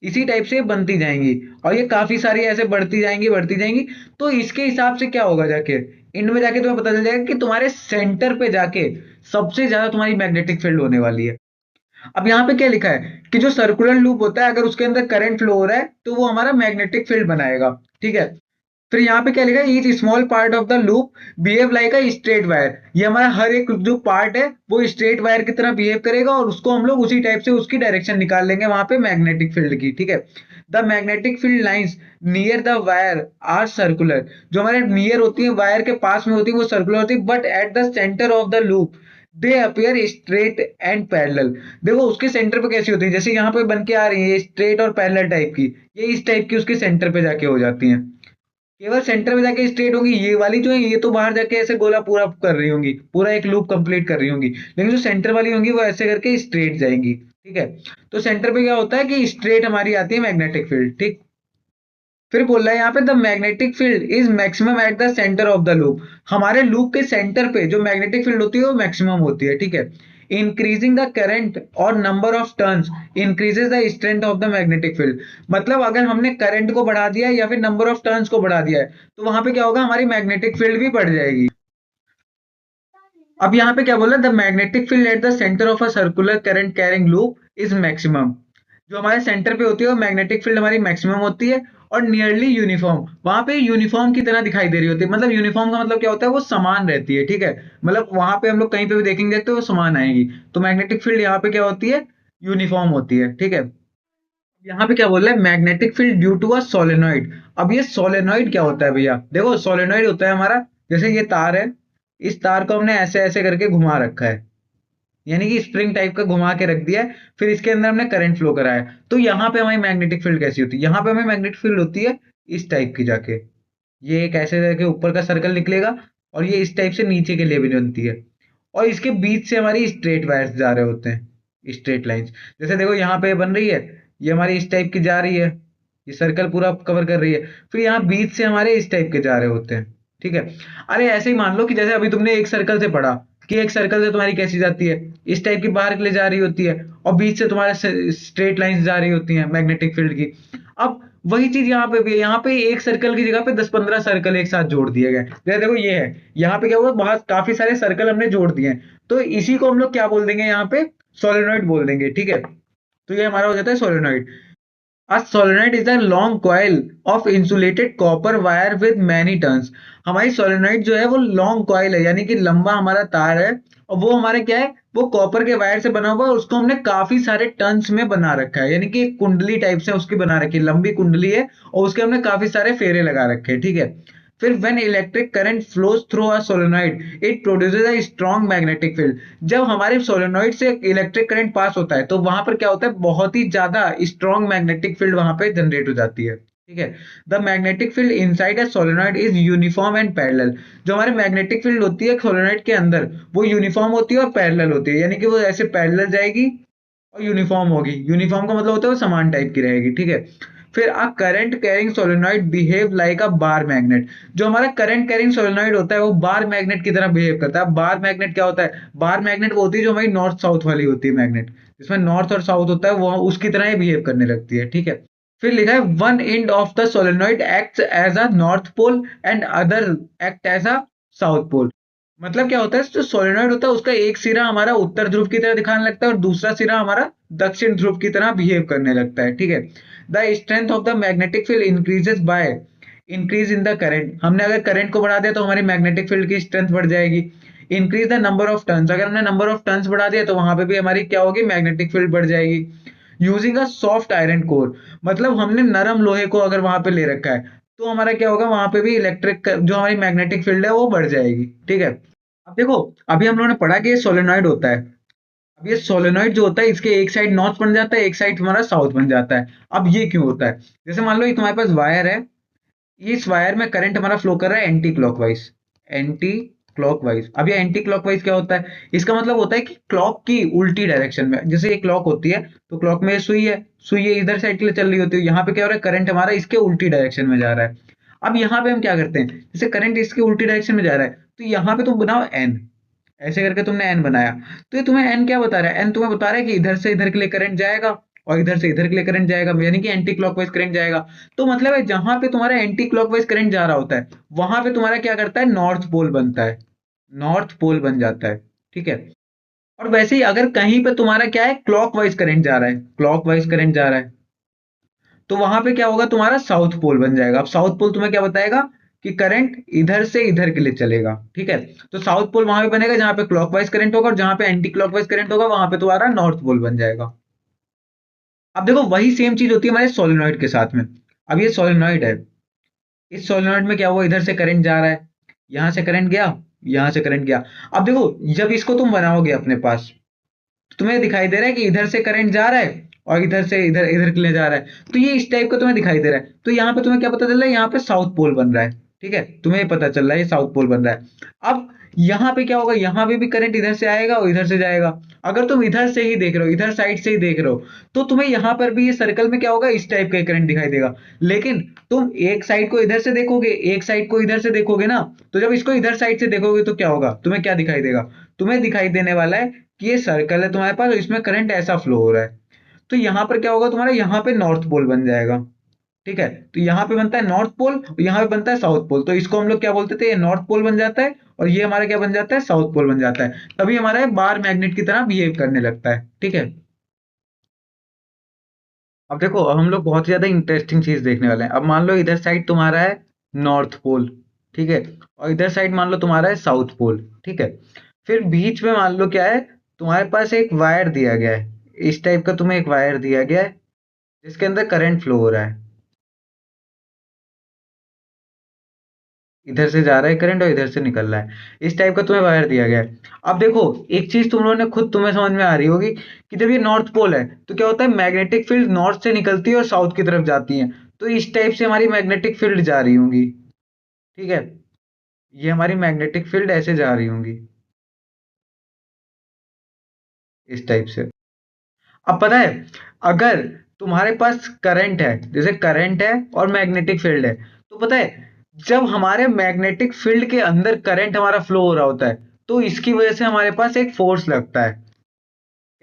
इसी टाइप से बनती जाएंगी और ये काफी सारी ऐसे बढ़ती जाएंगी बढ़ती जाएंगी। तो इसके हिसाब से क्या होगा जाके, इनमें जाके तुम्हें पता चल जाएगा कि तुम्हारे सेंटर पे जाके सबसे ज्यादा तुम्हारी मैग्नेटिक फील्ड होने वाली है। अब यहाँ पे क्या लिखा है कि जो सर्कुलर लूप होता है अगर उसके अंदर करंट फ्लो हो रहा है तो वो हमारा मैग्नेटिक फील्ड बनाएगा। ठीक है, फिर यहाँ पे क्या लिखा है, each small part of the loop behave like a straight wire. ये हमारा हर एक जो पार्ट है वो स्ट्रेट वायर की तरह बिहेव करेगा और उसको हम लोग उसी टाइप से उसकी डायरेक्शन निकाल लेंगे वहां पे मैग्नेटिक फील्ड की। ठीक है, the magnetic field lines near the wire are circular. जो हमारे नियर होती है, वायर के पास में होती है, वो सर्कुलर होती है, but at the centre of the loop they appear straight and parallel. देखो उसके सेंटर पे कैसी होती है, जैसे यहाँ पे बन के आ रही है स्ट्रेट और पैरेलल टाइप की, ये इस टाइप की उसके सेंटर पे जाके हो जाती हैं। केवल सेंटर में जाके स्ट्रेट होंगी, ये वाली जो है ये तो बाहर जाके ऐसे गोला पूरा कर रही होंगी, पूरा एक लूप कंप्लीट कर रही होंगी, लेकिन जो सेंटर वाली होंगी वो ऐसे करके स्ट्रेट जाएंगी। ठीक है, तो सेंटर पे क्या होता है कि स्ट्रेट हमारी आती है मैग्नेटिक फील्ड। ठीक, फिर बोल रहा है यहाँ पे the magnetic field is maximum at the centre of the loop. हमारे लूप के सेंटर पे जो मैग्नेटिक फील्ड होती है वो मैक्सिमम होती है। ठीक है, इंक्रीजिंग द करंट और number of turns increases the strength of the magnetic field. मतलब अगर हमने करंट को बढ़ा दिया है या फिर नंबर ऑफ टर्न्स को बढ़ा दिया है तो वहां पे क्या होगा, हमारी मैग्नेटिक फील्ड भी बढ़ जाएगी। अब यहाँ पे क्या बोला, the magnetic field at the centre of a circular current carrying loop is maximum. जो हमारे सेंटर पे होती है वो मैग्नेटिक फील्ड हमारी मैक्सिमम होती है और नियरली यूनिफॉर्म, वहां पे यूनिफॉर्म की तरह दिखाई दे रही होती है। मतलब यूनिफॉर्म का मतलब क्या होता है, वो समान रहती है। ठीक है, मतलब वहां पे हम लोग कहीं पे भी देखेंगे तो वो समान आएगी। तो मैग्नेटिक फील्ड यहाँ पे क्या होती है, यूनिफॉर्म होती है। ठीक है, यहाँ पे क्या बोल रहा है, magnetic field due to a solenoid. अब ये सोलेनॉइड क्या होता है भैया, देखो सोलेनॉइड होता है हमारा, जैसे ये तार है, इस तार को हमने ऐसे ऐसे करके घुमा रखा है, यानी कि स्प्रिंग टाइप का घुमा के रख दिया है, फिर इसके अंदर हमने करंट फ्लो कराया। तो यहाँ पे हमारी मैग्नेटिक फील्ड कैसी होती है, यहाँ पे हमें मैग्नेटिक फील्ड होती है इस टाइप की जाके, ये एक ऐसे करके ऊपर का सर्कल निकलेगा और ये इस टाइप से नीचे के लिए भी बनती है और इसके बीच से हमारी स्ट्रेट वायर्स जा रहे होते हैं, स्ट्रेट लाइंस। जैसे देखो यहाँ पे बन रही है, ये हमारी इस टाइप की जा रही है, ये सर्कल पूरा कवर कर रही है, फिर यहाँ बीच से हमारे इस टाइप के जा रहे होते हैं। ठीक है, अरे ऐसे ही मान लो कि जैसे अभी तुमने एक सर्कल से पढ़ा कि एक सर्कल से तुम्हारी कैसी जाती है, इस टाइप की बाहर के लिए जा रही होती है और बीच से तुम्हारे स्ट्रेट लाइंस जा रही होती हैं मैग्नेटिक फील्ड की। अब वही चीज यहाँ पे भी है, यहाँ पे एक सर्कल की जगह पे 10-15 सर्कल एक साथ जोड़ दिए गए। जैसे देखो ये है, यहाँ पे क्या हुआ, बहुत काफी सारे सर्कल हमने जोड़ दिए हैं, तो इसी को हम लोग क्या बोल देंगे, यहाँ पे सोलेनॉइड बोल देंगे। ठीक है, तो ये हमारा हो जाता है solenoid. A solenoid is a long coil of insulated copper wire with many turns। हमारी सोलेनॉइड जो है वो लॉन्ग कॉइल है, यानी कि लंबा हमारा तार है और वो हमारा क्या है, वो कॉपर के वायर से बना हुआ है, उसको हमने काफी सारे टर्न्स में बना रखा है, यानी कि एक कुंडली टाइप से उसकी बना रखी है, लंबी कुंडली है और उसके हमने काफी सारे फेरे लगा रखे हैं। ठीक है, फिर when electric current flows through a solenoid it produces a strong magnetic field. जब हमारे सोलेनॉइड से इलेक्ट्रिक करंट पास होता है तो वहां पर क्या होता है, बहुत ही ज्यादा स्ट्रॉन्ग मैग्नेटिक फील्ड वहां पे जनरेट हो जाती है। ठीक है, the magnetic field inside a solenoid is uniform and parallel. जो हमारे मैग्नेटिक फील्ड होती है सोलेनॉइड के अंदर वो यूनिफॉर्म होती है और पैरेलल होती है, यानी कि वो ऐसे पैरेलल जाएगी और यूनिफॉर्म होगी। यूनिफॉर्म का मतलब होता है वो समान टाइप की रहेगी। ठीक है, फिर अ current carrying solenoid behave like अ बार मैग्नेट। जो हमारा करंट कैरिंग सोलेनॉइड होता है वो बार मैग्नेट की तरह बिहेव करता है। बार मैग्नेट क्या होता है, बार मैग्नेट वो होती है जो हमारी नॉर्थ साउथ वाली होती है मैग्नेट, जिसमें नॉर्थ और साउथ होता है, वो उसकी तरह ही बिहेव करने लगती है। ठीक है, फिर लिखा है one end of the solenoid acts as a north pole and other act as a south pole. मतलब क्या होता है, जो सोलेनॉइड होता है उसका एक सिरा हमारा उत्तर ध्रुव की तरह दिखाने लगता है और दूसरा सिरा हमारा दक्षिण ध्रुव की तरह बिहेव करने लगता है। ठीक है, the strength of the magnetic field increases by increase in the current. हमने अगर करंट को बढ़ा दिया तो हमारी मैग्नेटिक फील्ड की स्ट्रेंथ बढ़ जाएगी। Increase the number of turns, अगर हमने नंबर ऑफ टर्न्स बढ़ा दिया तो वहां पे भी हमारी क्या होगी, मैग्नेटिक फील्ड बढ़ जाएगी। Using a soft iron core, मतलब हमने नरम लोहे को अगर वहां पे ले रखा है तो हमारा क्या होगा, वहां पे भी इलेक्ट्रिक जो हमारी मैग्नेटिक फील्ड है वो बढ़ जाएगी। ठीक है, अब देखो, अभी हम लोगों ने पढ़ा कि ये सोलेनॉइड होता है। अब ये सोलेनॉइड जो होता है इसके एक साइड नॉर्थ बन जाता है, एक साइड हमारा साउथ बन जाता है। अब ये क्यों होता है, जैसे मान लो ये तुम्हारे पास वायर है, इस वायर में करंट हमारा फ्लो कर रहा है एंटी क्लॉकवाइज। Anti clockwise. अब ये एंटी क्लॉकवाइज क्या होता है? इसका मतलब होता है कि क्लॉक की उल्टी डायरेक्शन में, जैसे ये क्लॉक होती है तो क्लॉक में सुई है, सुई ये इधर साइड के लिए चल रही होती है, यहाँ पे क्या हो रहा है, करंट हमारा इसके उल्टी डायरेक्शन में जा रहा है। अब यहाँ पे हम क्या करते हैं, जैसे करंट इसके उल्टी डायरेक्शन में जा रहा है तो यहाँ पे तुम बनाओ एन, ऐसे करके तुमने एन बनाया, तो ये तुम्हें एन क्या बता रहा है, एन तुम्हें बता रहा है कि इधर से इधर के लिए करंट जाएगा और इधर से इधर के लिए करंट जाएगा, यानी कि एंटी क्लॉकवाइज करंट जाएगा। तो मतलब है जहां पे तुम्हारा एंटी क्लॉकवाइज करंट जा रहा होता है वहां पे तुम्हारा क्या करता है, नॉर्थ पोल बनता है, नॉर्थ पोल बन जाता है। ठीक है। और वैसे ही अगर कहीं पे तुम्हारा क्या है, क्लॉकवाइज करंट जा रहा है, क्लॉकवाइज करंट जा रहा है, तो वहां पे क्या होगा, तुम्हारा साउथ पोल बन जाएगा। अब साउथ पोल तुम्हें क्या बताएगा कि करंट इधर से इधर के लिए चलेगा। ठीक है। तो साउथ पोल वहां पे बनेगा जहां पे क्लॉकवाइज करंट होगा, और जहां पे एंटी क्लॉकवाइज करंट होगा वहां पे तुम्हारा नॉर्थ पोल बन जाएगा। अब देखो वही सेम चीज होती है हमारे सोलेनॉइड के साथ में। अब ये सोलेनॉइड है, इस सोलेनॉइड में क्या हुआ, इधर से करंट जा रहा है, यहां से करंट गया, यहां से करंट गया। अब देखो जब इसको तुम बनाओगे अपने पास, तुम्हें दिखाई दे रहा है कि इधर से करंट जा रहा है और इधर से इधर इधर के लिए जा रहा है, तो ये इस टाइप का तुम्हें दिखाई दे रहा है। तो यहाँ पे तुम्हें क्या पता चल रहा है, यहाँ पे साउथ पोल बन रहा है। ठीक है, तुम्हें पता चल रहा है ये साउथ पोल बन रहा है। अब यहाँ पे क्या होगा, यहाँ पे भी करंट इधर से आएगा और इधर से जाएगा। अगर तुम इधर से ही देख रहे हो, इधर साइड से ही देख रहे हो, तो तुम्हें यहाँ पर भी ये सर्कल में क्या होगा, इस टाइप का करंट दिखाई देगा। लेकिन तुम एक साइड को इधर से देखोगे, एक साइड को इधर से देखोगे ना, तो जब इसको इधर साइड से देखोगे तो क्या होगा, तुम्हें क्या दिखाई देगा, तुम्हें दिखाई देने वाला है कि ये सर्कल है तुम्हारे पास और इसमें करंट ऐसा फ्लो हो रहा है। तो यहाँ पर क्या होगा, तुम्हारा यहाँ पे नॉर्थ पोल बन जाएगा। ठीक है। तो यहाँ पे बनता है नॉर्थ पोल और यहाँ पे बनता है साउथ पोल, तो इसको हम लोग क्या बोलते थे, ये नॉर्थ पोल बन जाता है और ये हमारा क्या बन जाता है, साउथ पोल बन जाता है। तभी हमारा बार मैग्नेट की तरह बिहेव करने लगता है। ठीक है। अब देखो अब हम लोग बहुत ज्यादा इंटरेस्टिंग चीज देखने वाले हैं। अब मान लो इधर साइड तुम्हारा है नॉर्थ पोल, ठीक है, और इधर साइड मान लो तुम्हारा है साउथ पोल। ठीक है। फिर बीच में मान लो क्या है, तुम्हारे पास एक वायर दिया गया है, इस टाइप का तुम्हें एक वायर दिया गया है जिसके अंदर करंट फ्लो हो रहा है, इधर से जा रहा है करंट और इधर से निकल रहा है, इस टाइप का तुम्हें वायर दिया गया है। अब देखो एक चीज तुम लोगों ने खुद तुम्हें समझ में आ रही होगी कि जब ये नॉर्थ पोल है तो क्या होता है, मैग्नेटिक फील्ड नॉर्थ से निकलती है और साउथ की तरफ जाती है। तो इस टाइप से हमारी मैग्नेटिक फील्ड जा रही होंगी। ठीक है, ये हमारी मैग्नेटिक फील्ड ऐसे जा रही होंगी, इस टाइप से। अब पता है, अगर तुम्हारे पास करंट है, जैसे करंट है और मैग्नेटिक फील्ड है, तो पता है जब हमारे मैग्नेटिक फील्ड के अंदर करंट हमारा फ्लो हो रहा होता है तो इसकी वजह से हमारे पास एक फोर्स लगता है।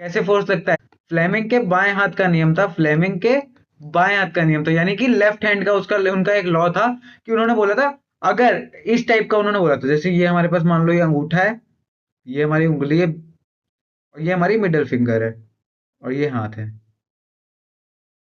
कैसे फोर्स लगता है, फ्लेमिंग के बाएं हाथ का नियम था, फ्लेमिंग के बाएं हाथ का नियम था, यानी कि लेफ्ट हैंड का उसका उनका एक लॉ था कि उन्होंने बोला था, अगर इस टाइप का उन्होंने बोला था, जैसे ये हमारे पास मान लो ये अंगूठा है, ये हमारी उंगली है और ये हमारी मिडिल फिंगर है और ये हाथ है।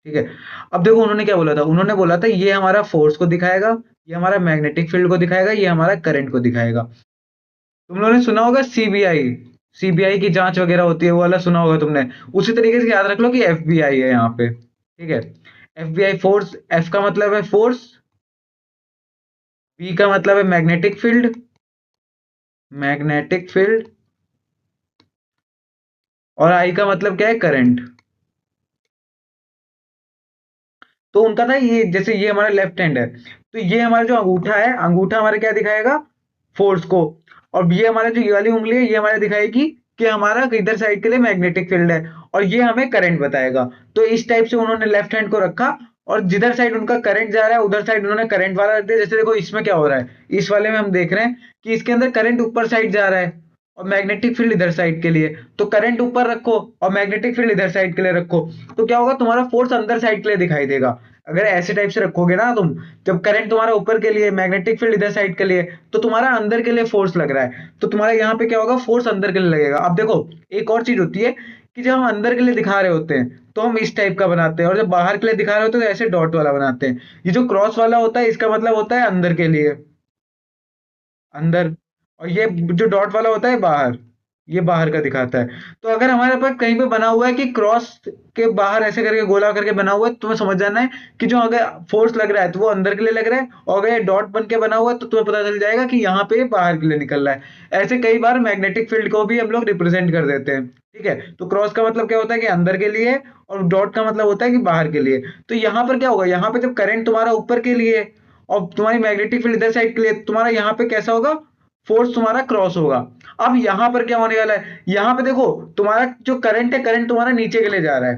ठीक है। अब देखो उन्होंने क्या बोला था, उन्होंने बोला था ये हमारा फोर्स को दिखाएगा, ये हमारा मैग्नेटिक फील्ड को दिखाएगा, ये हमारा करंट को दिखाएगा। तुम लोगों ने सुना होगा सीबीआई, सीबीआई की जांच वगैरह होती है वो वाला सुना होगा तुमने। उसी तरीके से याद रख लो कि एफबीआई है यहाँ पे। ठीक है। एफबीआई फोर्स, एफ का मतलब है फोर्स, बी का मतलब है मैग्नेटिक फील्ड, मैग्नेटिक फील्ड, और आई का मतलब क्या है, करंट। तो उनका था ये, जैसे ये हमारा लेफ्ट हैंड है तो ये हमारा जो अंगूठा है, अंगूठा हमारा क्या दिखाएगा, फोर्स को। और ये हमारा जो ये वाली उंगली है ये हमारा दिखाएगी कि हमारा इधर साइड के लिए मैग्नेटिक फील्ड है, और ये हमें करंट बताएगा। तो इस टाइप से उन्होंने लेफ्ट हैंड को रखा, और जिधर साइड उनका करंट जा रहा है उधर साइड उन्होंने करंट वाला रख दिया। जैसे देखो इसमें क्या हो रहा है, इस वाले में हम देख रहे हैं कि इसके अंदर करंट ऊपर साइड जा रहा है और मैग्नेटिक फील्ड इधर साइड के लिए, तो करंट ऊपर रखो और मैग्नेटिक फील्ड इधर साइड के लिए रखो, तो क्या होगा, तुम्हारा फोर्स अंदर साइड के लिए दिखाई देगा। अगर ऐसे टाइप से रखोगे ना तुम, जब करंट तुम्हारा ऊपर के लिए, मैग्नेटिक फील्ड इधर साइड के लिए, तो तुम्हारा अंदर के लिए फोर्स लग रहा है, तो तुम्हारा यहाँ पे क्या होगा, फोर्स अंदर के लिए लगेगा। अब देखो एक और चीज होती है कि जब हम अंदर के लिए दिखा रहे होते हैं तो हम इस टाइप का बनाते हैं, और जब बाहर के लिए दिखा रहे होते हैं तो ऐसे डॉट वाला बनाते हैं। ये जो क्रॉस वाला होता है इसका मतलब होता है अंदर के लिए, अंदर, और ये जो डॉट वाला होता है बाहर, ये बाहर का दिखाता है। तो अगर हमारे पास कहीं पे बना हुआ है कि क्रॉस के बाहर ऐसे करके गोला करके बना हुआ है, तो तुम्हें समझ जाना है कि जो अगर फोर्स लग रहा है तो वो अंदर के लिए लग रहा है, और अगर ये डॉट बन के बना हुआ है तो तुम्हें पता चल जाएगा कि यहाँ पे बाहर के लिए निकल रहा है। ऐसे कई बार मैग्नेटिक फील्ड को भी हम लोग रिप्रेजेंट कर देते हैं। ठीक है। तो क्रॉस का मतलब क्या होता है कि अंदर के लिए, और डॉट का मतलब होता है कि बाहर के लिए। तो यहाँ पर क्या होगा, यहाँ पे जब करंट तुम्हारा ऊपर के लिए और तुम्हारी मैग्नेटिक फील्ड इधर साइड के लिए तुम्हारा यहाँ पे कैसा होगा, फोर्स तुम्हारा क्रॉस होगा। अब यहाँ पर क्या होने वाला है, यहाँ पे देखो तुम्हारा जो करंट है, करंट तुम्हारा नीचे के लिए जा रहा है,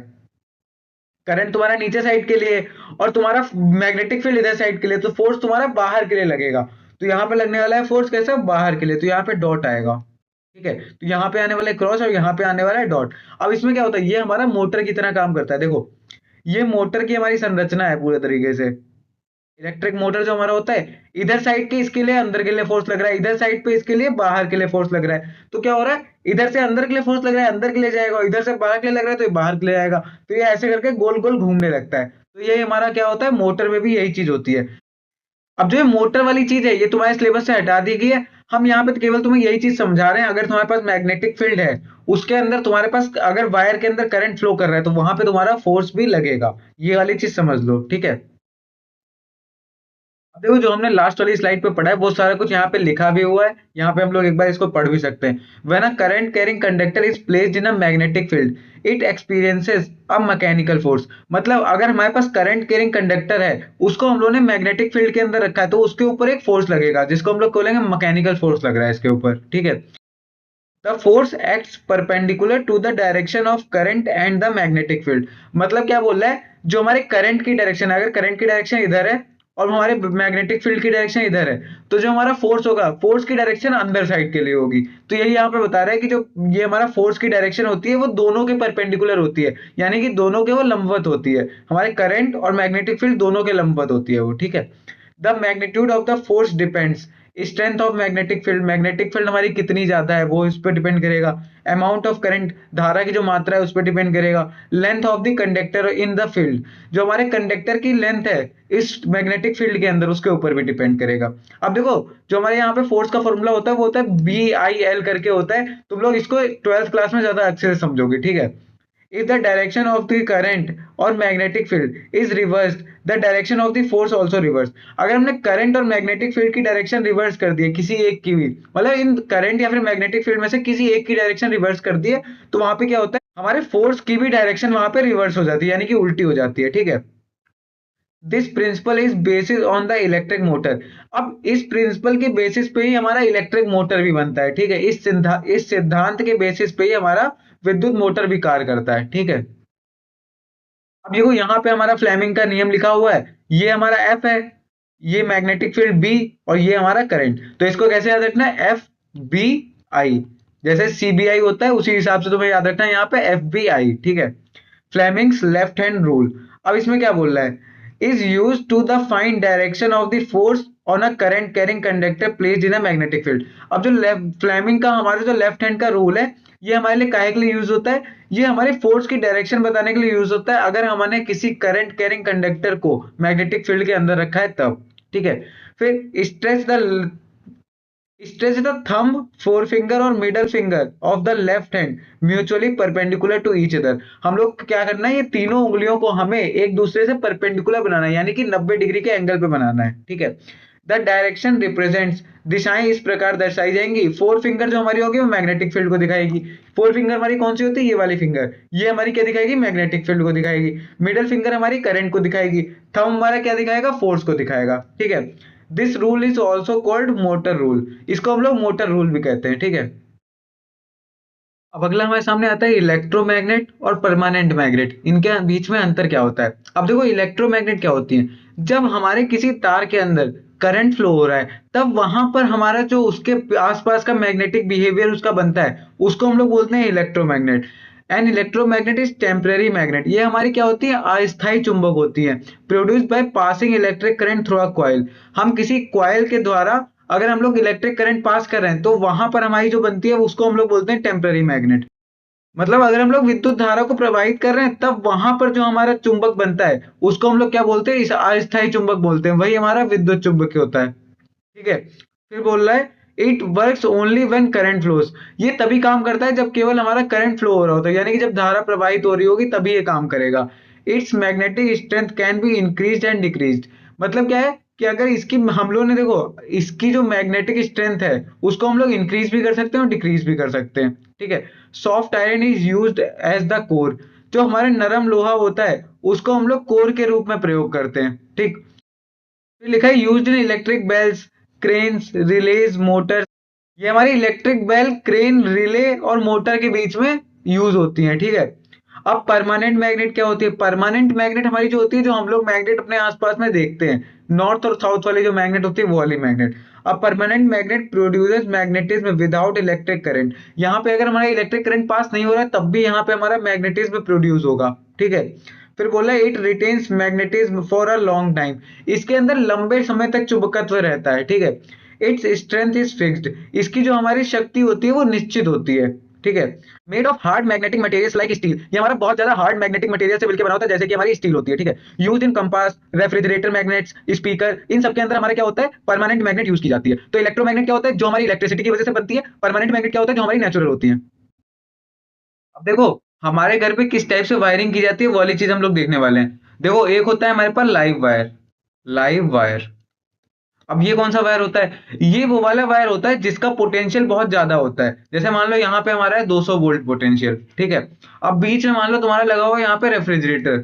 करंट तुम्हारा नीचे साइड के लिए, और तुम्हारा मैग्नेटिक फील्ड इधर साइड के लिए, तो फोर्स तुम्हारा बाहर के लिए लगेगा। तो यहाँ पे लगने वाला है फोर्स कैसा, बाहर के लिए, तो यहाँ पे डॉट आएगा। ठीक है, तो यहाँ पे आने वाला है क्रॉस और यहाँ पे आने वाला है डॉट। अब इसमें क्या होता है, ये हमारा मोटर की तरह काम करता है। देखो ये मोटर की हमारी संरचना है पूरे तरीके से। इलेक्ट्रिक मोटर जो हमारा होता है, इधर साइड के इसके लिए अंदर के लिए फोर्स लग रहा है, इधर साइड पे इसके लिए बाहर के लिए फोर्स लग रहा है। तो क्या हो रहा है, इधर से अंदर के लिए फोर्स लग रहा है, अंदर के लिए जाएगा, इधर से बाहर के लिए लग रहा है तो ये बाहर के लिए जाएगा। तो ये ऐसे करके गोल गोल घूमने लगता है। तो ये हमारा क्या होता है, मोटर में भी यही चीज होती है। अब जो ये मोटर वाली चीज है, ये तुम्हारे सिलेबस से हटा दी गई है। हम यहाँ पे केवल तुम्हें यही चीज समझा रहे हैं, अगर तुम्हारे पास मैग्नेटिक फील्ड है, उसके अंदर तुम्हारे पास अगर वायर के अंदर करंट फ्लो कर रहा है, तो वहां पे तुम्हारा फोर्स भी लगेगा। ये वाली चीज समझ लो, ठीक है। अब देखो जो हमने लास्ट वाली स्लाइड पे पढ़ा है, वो सारा कुछ यहाँ पे लिखा भी हुआ है, यहाँ पे हम लोग एक बार इसको पढ़ भी सकते हैं। When a current carrying conductor is placed in a magnetic field, it experiences a mechanical force. मतलब अगर हमारे पास करंट कैरिंग कंडक्टर है, उसको हम लोगों ने मैग्नेटिक फील्ड के अंदर रखा है, तो उसके ऊपर एक फोर्स लगेगा, जिसको हम लोग बोलेंगे मैकेनिकल फोर्स लग रहा है इसके ऊपर, ठीक है। The force acts perpendicular to the direction of current and the magnetic field. मतलब क्या बोल रहा है, जो हमारे करंट की डायरेक्शन है, अगर करंट की डायरेक्शन इधर है और हमारे मैग्नेटिक फील्ड की डायरेक्शन इधर है, तो जो हमारा फोर्स होगा, फोर्स की डायरेक्शन अंदर साइड के लिए होगी। तो यही यहाँ पे बता रहा है कि जो ये हमारा फोर्स की डायरेक्शन होती है, वो दोनों के परपेंडिकुलर होती है, यानी कि दोनों के वो लंबवत होती है। हमारे करंट और मैग्नेटिक फील्ड दोनों के लंबवत होती है वो, ठीक है। The magnitude of the force depends, strength of magnetic field, magnetic field हमारी कितनी ज्यादा है वो इस पर डिपेंड करेगा। अमाउंट ऑफ करंट, धारा की जो मात्रा है उस पर डिपेंड करेगा। Length of the conductor in the field, जो हमारे कंडक्टर की लेंथ है इस मैग्नेटिक फील्ड के अंदर, उसके ऊपर भी डिपेंड करेगा। अब देखो जो हमारे यहाँ पे फोर्स का फॉर्मूला होता है, वो होता है BIL करके होता है। तुम लोग इसको 12th क्लास में ज्यादा अच्छे से समझोगे, ठीक है। If the direction of the current और magnetic field is reversed, the direction of the force also reversed। अगर हमने करंट और मैग्नेटिक फील्ड की डायरेक्शन रिवर्स कर दी है, किसी एक की भी, मतलब इन करंट या फिर मैग्नेटिक फील्ड में से किसी एक की डायरेक्शन रिवर्स कर दी है, तो वहां पे क्या होता है, हमारे फोर्स की भी डायरेक्शन वहां पे रिवर्स हो जाती है, यानी कि उल्टी हो जाती है, ठीक है। This principle is basis on the electric motor. अब इस प्रिंसिपल के बेसिस पे ही हमारा इलेक्ट्रिक मोटर भी बनता है, ठीक है। इस सिद्धांत के बेसिस पे ही हमारा विद्युत मोटर भी कार्य करता है, ठीक है। अब देखो यहाँ पे हमारा फ्लेमिंग का नियम लिखा हुआ है, ये हमारा एफ है, ये मैग्नेटिक फील्ड बी, और ये हमारा करंट। तो इसको कैसे याद रखना है, FBI, जैसे CBI होता है उसी हिसाब से तुम्हें याद रखना है यहाँ पे FBI, ठीक है। Fleming's left hand rule. अब इसमें क्या बोल रहा है, is use to the find direction of the force on a current carrying conductor placed in a magnetic field. अब जो फ्लेमिंग का हमारे जो लेफ्ट हैंड का रूल है, ये हमारे लिए काहे के लिए यूज होता है, ये हमारे फोर्स की डायरेक्शन बताने के लिए यूज होता है, अगर हमने किसी करंट कैरिंग कंडक्टर को मैग्नेटिक फील्ड के अंदर रखा है तब, ठीक है। फिर stretch the thumb, four finger और middle finger of the left hand mutually perpendicular to each other. हम लोग क्या करना है, ये तीनों उंगलियों को हमें एक दूसरे से परपेंडिकुलर बनाना है, यानी कि 90 डिग्री के एंगल पे बनाना है, ठीक है। द डायरेक्शन रिप्रेजेंट्स, दिशाएं इस प्रकार दर्शाई जाएंगी। फोर फिंगर जो हमारी होगी वो मैग्नेटिक फील्ड को दिखाएगी। फोर फिंगर हमारी कौन सी होती है, ये वाली फिंगर, ये हमारी क्या दिखाएगी, मैग्नेटिक फील्ड को दिखाएगी। मिडल फिंगर हमारी करंट को दिखाएगी। थंब हमारा क्या दिखाएगा, फोर्स को दिखाएगा, ठीक है। This rule is also called motor rule, इसको हम लोग मोटर रूल भी कहते हैं, ठीक है। अब अगला हमारे सामने आता है इलेक्ट्रोमैग्नेट और परमानेंट मैग्नेट, इनके बीच में अंतर क्या होता है। अब देखो इलेक्ट्रोमैग्नेट क्या होती है, जब हमारे किसी तार के अंदर करंट फ्लो हो रहा है, तब वहां पर हमारा जो उसके आसपास का मैग्नेटिक बिहेवियर उसका बनता है, उसको हम लोग बोलते हैं electromagnet. And electromagnet is temporary magnet, ये हमारी क्या होती है, अस्थायी चुंबक होती है। Produced by passing electric current through a coil. हम किसी कॉइल के द्वारा अगर हम लोग इलेक्ट्रिक करंट पास कर रहे हैं, तो वहां पर हमारी जो बनती है उसको हम लोग बोलते हैं टेम्पररी मैग्नेट। मतलब अगर हम लोग विद्युत धारा को प्रवाहित कर रहे हैं, तब वहां पर जो हमारा चुंबक बनता है उसको हम लोग क्या बोलते हैं, इस अस्थायी चुंबक बोलते हैं, वही हमारा विद्युत चुंबक होता है, ठीक है। फिर बोल रहा है it works only when current flows. ये तभी काम करता है जब केवल हमारा करंट फ्लो हो रहा होता है, यानी कि जब धारा प्रवाहित हो रही होगी तभी ये काम करेगा। It's magnetic strength can be increased and decreased. मतलब क्या है कि अगर इसकी हम लोग ने देखो, इसकी जो मैग्नेटिक स्ट्रेंथ है उसको हम लोग इंक्रीज भी कर सकते हैं और डिक्रीज भी कर सकते हैं, ठीक है। Soft iron is used as the core. जो हमारे नरम लोहा होता है उसको हम लोग कोर के रूप में प्रयोग करते हैं, ठीक। फिर लिखा है used in electric bells, cranes, relays, motors. ये हमारी इलेक्ट्रिक बेल, क्रेन, रिले और मोटर के बीच में यूज होती है, ठीक है। अब परमानेंट मैग्नेट क्या होती है? परमानेंट मैग्नेट हमारी जो होती है, जो हम लोग मैग्नेट अपने आसपास में देखते हैं, नॉर्थ और साउथ वाली जो मैग्नेट होती है वो वाली मैग्नेट। अब permanent magnet produces magnetism without electric current. यहाँ पे अगर हमारा इलेक्ट्रिक करंट पास नहीं हो रहा है तब भी यहाँ पे हमारा मैग्नेटिज्म प्रोड्यूस होगा, ठीक है। फिर बोला it retains magnetism for a long time. इसके अंदर लंबे समय तक चुंबकत्व रहता है, ठीक है। Its strength is fixed. इसकी जो हमारी शक्ति होती है वो निश्चित होती है, ठीक है। Made of hard magnetic materials like steel. ये हमारा बहुत ज्यादा हार्ड मैग्नेटिक मटेरियल से मिलकर बना होता है, जैसे कि हमारी स्टील होती है, ठीक है। Use in compass, refrigerator magnets, speaker, इन सब के अंदर हमारा क्या होता है? परमानेंट मैग्नेट यूज की जाती है। तो इलेक्ट्रोमैग्नेट क्या होता है? जो हमारी इलेक्ट्रिसिटी की वजह से बनती है। परमानेंट मैग्नेट क्या होता है? जो हमारी नेचुरल होती है। अब देखो, हमारे घर पे किस टाइप से वायरिंग की जाती है वो वाली चीज हम लोग देखने वाले हैं। देखो, एक होता है हमारे पास लाइव वायर। Live wire. अब ये कौन सा वायर होता है? ये वो वाला वायर होता है जिसका पोटेंशियल बहुत ज्यादा होता है। जैसे मान लो यहाँ पे हमारा है 200 वोल्ट पोटेंशियल, ठीक है। अब बीच में मान लो तुम्हारा लगा हुआ है यहाँ पे रेफ्रिजरेटर,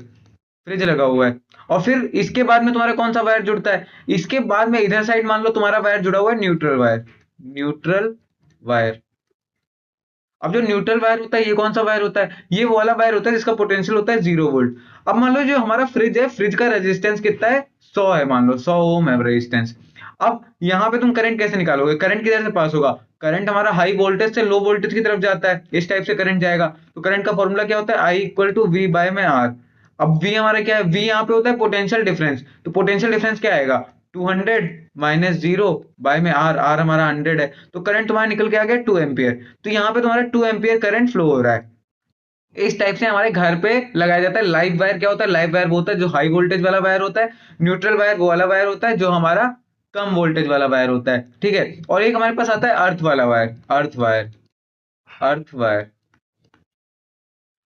फ्रिज लगा हुआ है। और फिर इसके बाद में तुम्हारा कौन सा वायर जुड़ता है? इसके बाद में इधर साइड मान लो तुम्हारा वायर जुड़ा हुआ है न्यूट्रल वायर। Neutral wire. अब जो न्यूट्रल वायर होता है ये कौन सा वायर होता है? ये वो वाला वायर होता है जिसका पोटेंशियल होता है 0 वोल्ट। अब मान लो जो हमारा फ्रिज है, फ्रिज का रेजिस्टेंस कितना है? 100 है, मान लो 100 ओम है रेजिस्टेंस। अब यहाँ पे तुम करंट कैसे निकालोगे? करंट किधर से पास होगा? करंट हमारा हाई वोल्टेज से लो वोल्टेज की तरफ जाता है, इस टाइप से करंट जाएगा। तो करंट का फॉर्मूला क्या होता है? I equal to we bye में आर। अब वी हमारा क्या है? वी यहाँ पे होता है पोटेंशियल डिफरेंस। तो पोटेंशियल डिफरेंस क्या आएगा? 200 माइनस 0 बाय में आर। आर हमारा 100 है, तो करंट तुम्हारा निकल के आ गया 2 एम्पियर। तो यहाँ पे तुम्हारा 2 एम्पियर करंट फ्लो हो रहा है। इस टाइप से हमारे घर पे लगाया जाता है। लाइव वायर क्या होता है? लाइव वायर वो होता है जो हाई वोल्टेज वाला वायर होता है। न्यूट्रल वायर वो वाला वायर होता है जो हमारा कम वोल्टेज वाला वायर होता है, ठीक है। और एक हमारे पास आता है अर्थ वाला wire. Earth wire. Earth wire.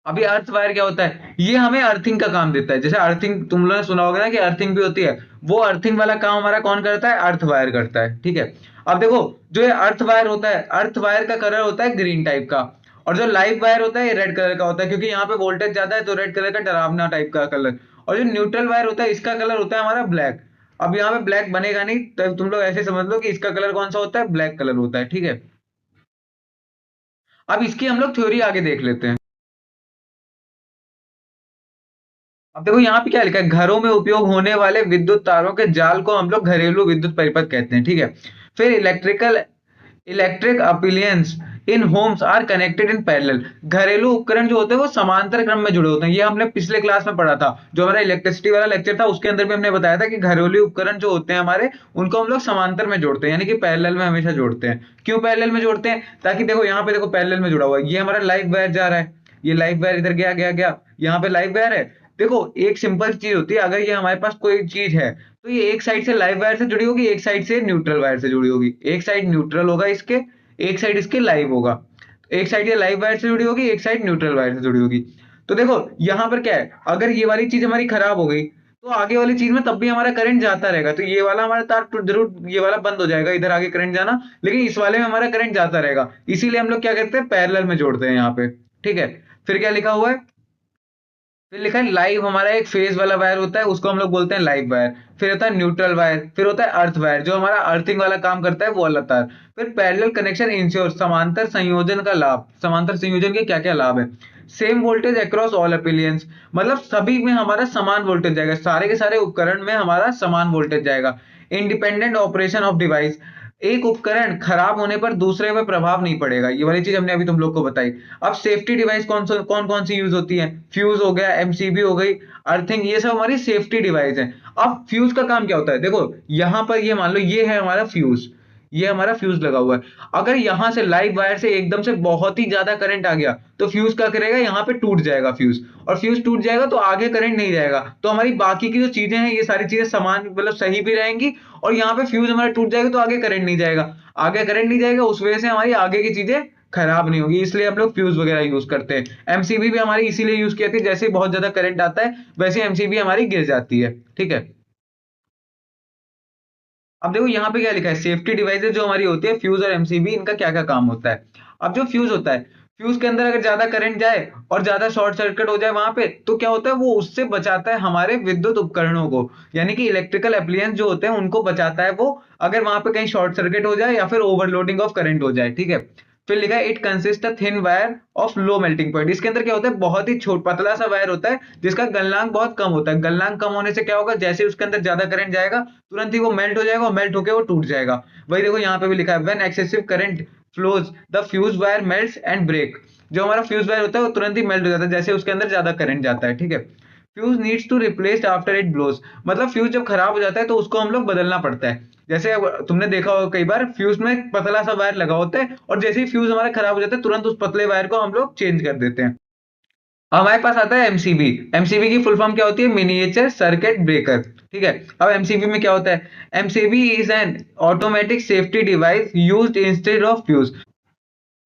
अभी अर्थ वायर क्या होता है? ये हमें अर्थिंग का काम देता है। जैसे अर्थिंग तुम लोगों ने सुना होगा ना कि अर्थिंग भी होती है। वो अर्थिंग वाला काम हमारा कौन करता है? अर्थ वायर करता है, ठीक है। अब देखो, जो ये अर्थ वायर होता है, अर्थ वायर का कलर होता है ग्रीन टाइप का। और जो लाइव वायर होता है ये रेड कलर का होता है, क्योंकि यहाँ पे वोल्टेज ज्यादा है तो रेड कलर का डरावना टाइप का कलर। और जो न्यूट्रल वायर होता है इसका कलर होता है हमारा ब्लैक। अब यहाँ पे ब्लैक बनेगा नहीं, तो तुम लोग ऐसे समझ लो कि इसका कलर कौन सा होता है? ब्लैक कलर होता है, ठीक है। अब इसकी हम लोग थ्योरी आगे देख लेते हैं। अब देखो यहाँ पे क्या लिखा है? घरों में उपयोग होने वाले विद्युत तारों के जाल को हम लोग घरेलू विद्युत परिपथ कहते हैं, ठीक है। फिर electric appliance in homes are connected in parallel. घरेलू उपकरण जो होते हैं वो समांतर क्रम में जुड़े होते हैं। ये हमने पिछले क्लास में पढ़ा था, जो हमारा इलेक्ट्रिसिटी वाला लेक्चर था उसके अंदर भी हमने बताया था कि घरेलू उपकरण जो होते हैं हमारे, उनको हम लोग समांतर में जोड़ते हैं, यानी कि पैरेलल में हमेशा जोड़ते हैं। क्यों पैरेलल में जोड़ते हैं? ताकि देखो यहाँ पे देखो पैरेलल में जुड़ा हुआ है, ये हमारा लाइव वायर जा रहा है, ये लाइव वायर इधर गया गया गया, यहाँ पे लाइव वायर है। देखो, एक सिंपल चीज होती है, अगर ये हमारे पास कोई चीज है तो ये एक साइड से लाइव वायर से जुड़ी होगी, एक साइड से न्यूट्रल वायर से जुड़ी होगी। एक साइड न्यूट्रल होगा इसके, एक साइड इसके लाइव होगा। एक साइड ये लाइव वायर से जुड़ी होगी, एक साइड न्यूट्रल वायर से जुड़ी होगी। तो देखो यहाँ पर क्या है, अगर ये वाली चीज हमारी खराब हो गई तो आगे वाली चीज में तब भी हमारा करंट जाता रहेगा। तो ये वाला हमारा तार जरूर ये वाला बंद हो जाएगा, इधर आगे करंट जाना, लेकिन इस वाले में हमारा करंट जाता रहेगा। इसीलिए हम लोग क्या करते हैं? पैरेलल में जोड़ते हैं यहाँ पे, ठीक है। फिर क्या लिखा हुआ है? फिर लिखा है लाइव हमारा एक फेज वाला वायर होता है, उसको हम लोग बोलते हैं लाइव वायर। फिर होता है न्यूट्रल वायर, फिर होता है अर्थ वायर जो हमारा अर्थिंग वाला काम करता है, वो वाला तार। फिर पैरेलल कनेक्शन इंश्योर समांतर संयोजन का लाभ। समांतर संयोजन के क्या क्या लाभ है? Same voltage across all appliance, मतलब सभी में हमारा समान वोल्टेज जाएगा, सारे के सारे उपकरण में हमारा समान वोल्टेज जाएगा। इंडिपेंडेंट ऑपरेशन ऑफ डिवाइस, एक उपकरण खराब होने पर दूसरे पे प्रभाव नहीं पड़ेगा। ये वाली चीज हमने अभी तुम लोग को बताई। अब सेफ्टी डिवाइस कौन कौन सी यूज होती है? फ्यूज हो गया, एमसीबी हो गई, अर्थिंग, ये सब हमारी सेफ्टी डिवाइस है। अब फ्यूज का काम क्या होता है? देखो यहाँ पर ये मान लो ये है हमारा फ्यूज, ये हमारा फ्यूज लगा हुआ है। अगर यहां से लाइव वायर से एकदम से बहुत ही ज्यादा करंट आ गया तो फ्यूज क्या करेगा? यहाँ पे टूट जाएगा फ्यूज। और फ्यूज टूट जाएगा तो आगे करंट नहीं जाएगा, तो हमारी बाकी की जो चीजें हैं ये सारी चीजें समान मतलब सही भी रहेंगी। और यहाँ पे फ्यूज हमारा टूट जाएगा तो आगे करंट नहीं जाएगा। आगे करंट नहीं जाएगा, उस वजह से हमारी आगे की चीजें खराब नहीं होगी, इसलिए हम लोग फ्यूज वगैरह यूज करते हैं। एमसीबी भी हमारी इसीलिए यूज की जाती है, जैसे बहुत ज्यादा करंट आता है वैसे एमसीबी हमारी गिर जाती है, ठीक है। अब देखो यहाँ पे क्या लिखा है? सेफ्टी डिवाइसेस जो हमारी होती है फ्यूज और एमसीबी, इनका क्या क्या काम होता है? अब जो फ्यूज होता है, फ्यूज के अंदर अगर ज्यादा करंट जाए और ज्यादा शॉर्ट सर्किट हो जाए वहां पे, तो क्या होता है, वो उससे बचाता है हमारे विद्युत उपकरणों को, यानी कि इलेक्ट्रिकल एप्लियंस जो होते हैं उनको बचाता है वो, अगर वहां पे कहीं शॉर्ट सर्किट हो जाए या फिर ओवरलोडिंग ऑफ करंट हो जाए, ठीक है। फिर लिखा है it consist a thin wire of low melting point. इसके अंदर क्या होता है, बहुत ही छोट पतला सा वायर होता है जिसका गलनांक बहुत कम होता है। गलनांक कम होने से क्या होगा, जैसे उसके अंदर ज्यादा करंट जाएगा तुरंत ही वो मेल्ट हो जाएगा, और मेल्ट होकर वो टूट जाएगा। वही देखो यहाँ पे भी लिखा है when excessive current flows the fuse wire melts and break. जो हमारा फ्यूज वायर होता है वो तुरंत ही मेल्ट हो जाता है जैसे उसके अंदर ज्यादा करंट जाता है, ठीक है। Fuse needs to replaced after it blows. मतलब फ्यूज जब खराब हो जाता है तो उसको हम लोग बदलना पड़ता है। जैसे अब तुमने देखा होगा कई बार फ्यूज में पतला सा वायर लगा होता है, और जैसे ही फ्यूज हमारा खराब हो जाता है तुरंत उस पतले वायर को हम लोग चेंज कर देते हैं। हमारे पास आता है एमसीबी। एमसीबी की फुल फॉर्म क्या होती है, मिनिएचर सर्किट ब्रेकर, ठीक है। अब एमसीबी में क्या होता है, MCB is an automatic safety device used instead of fuse.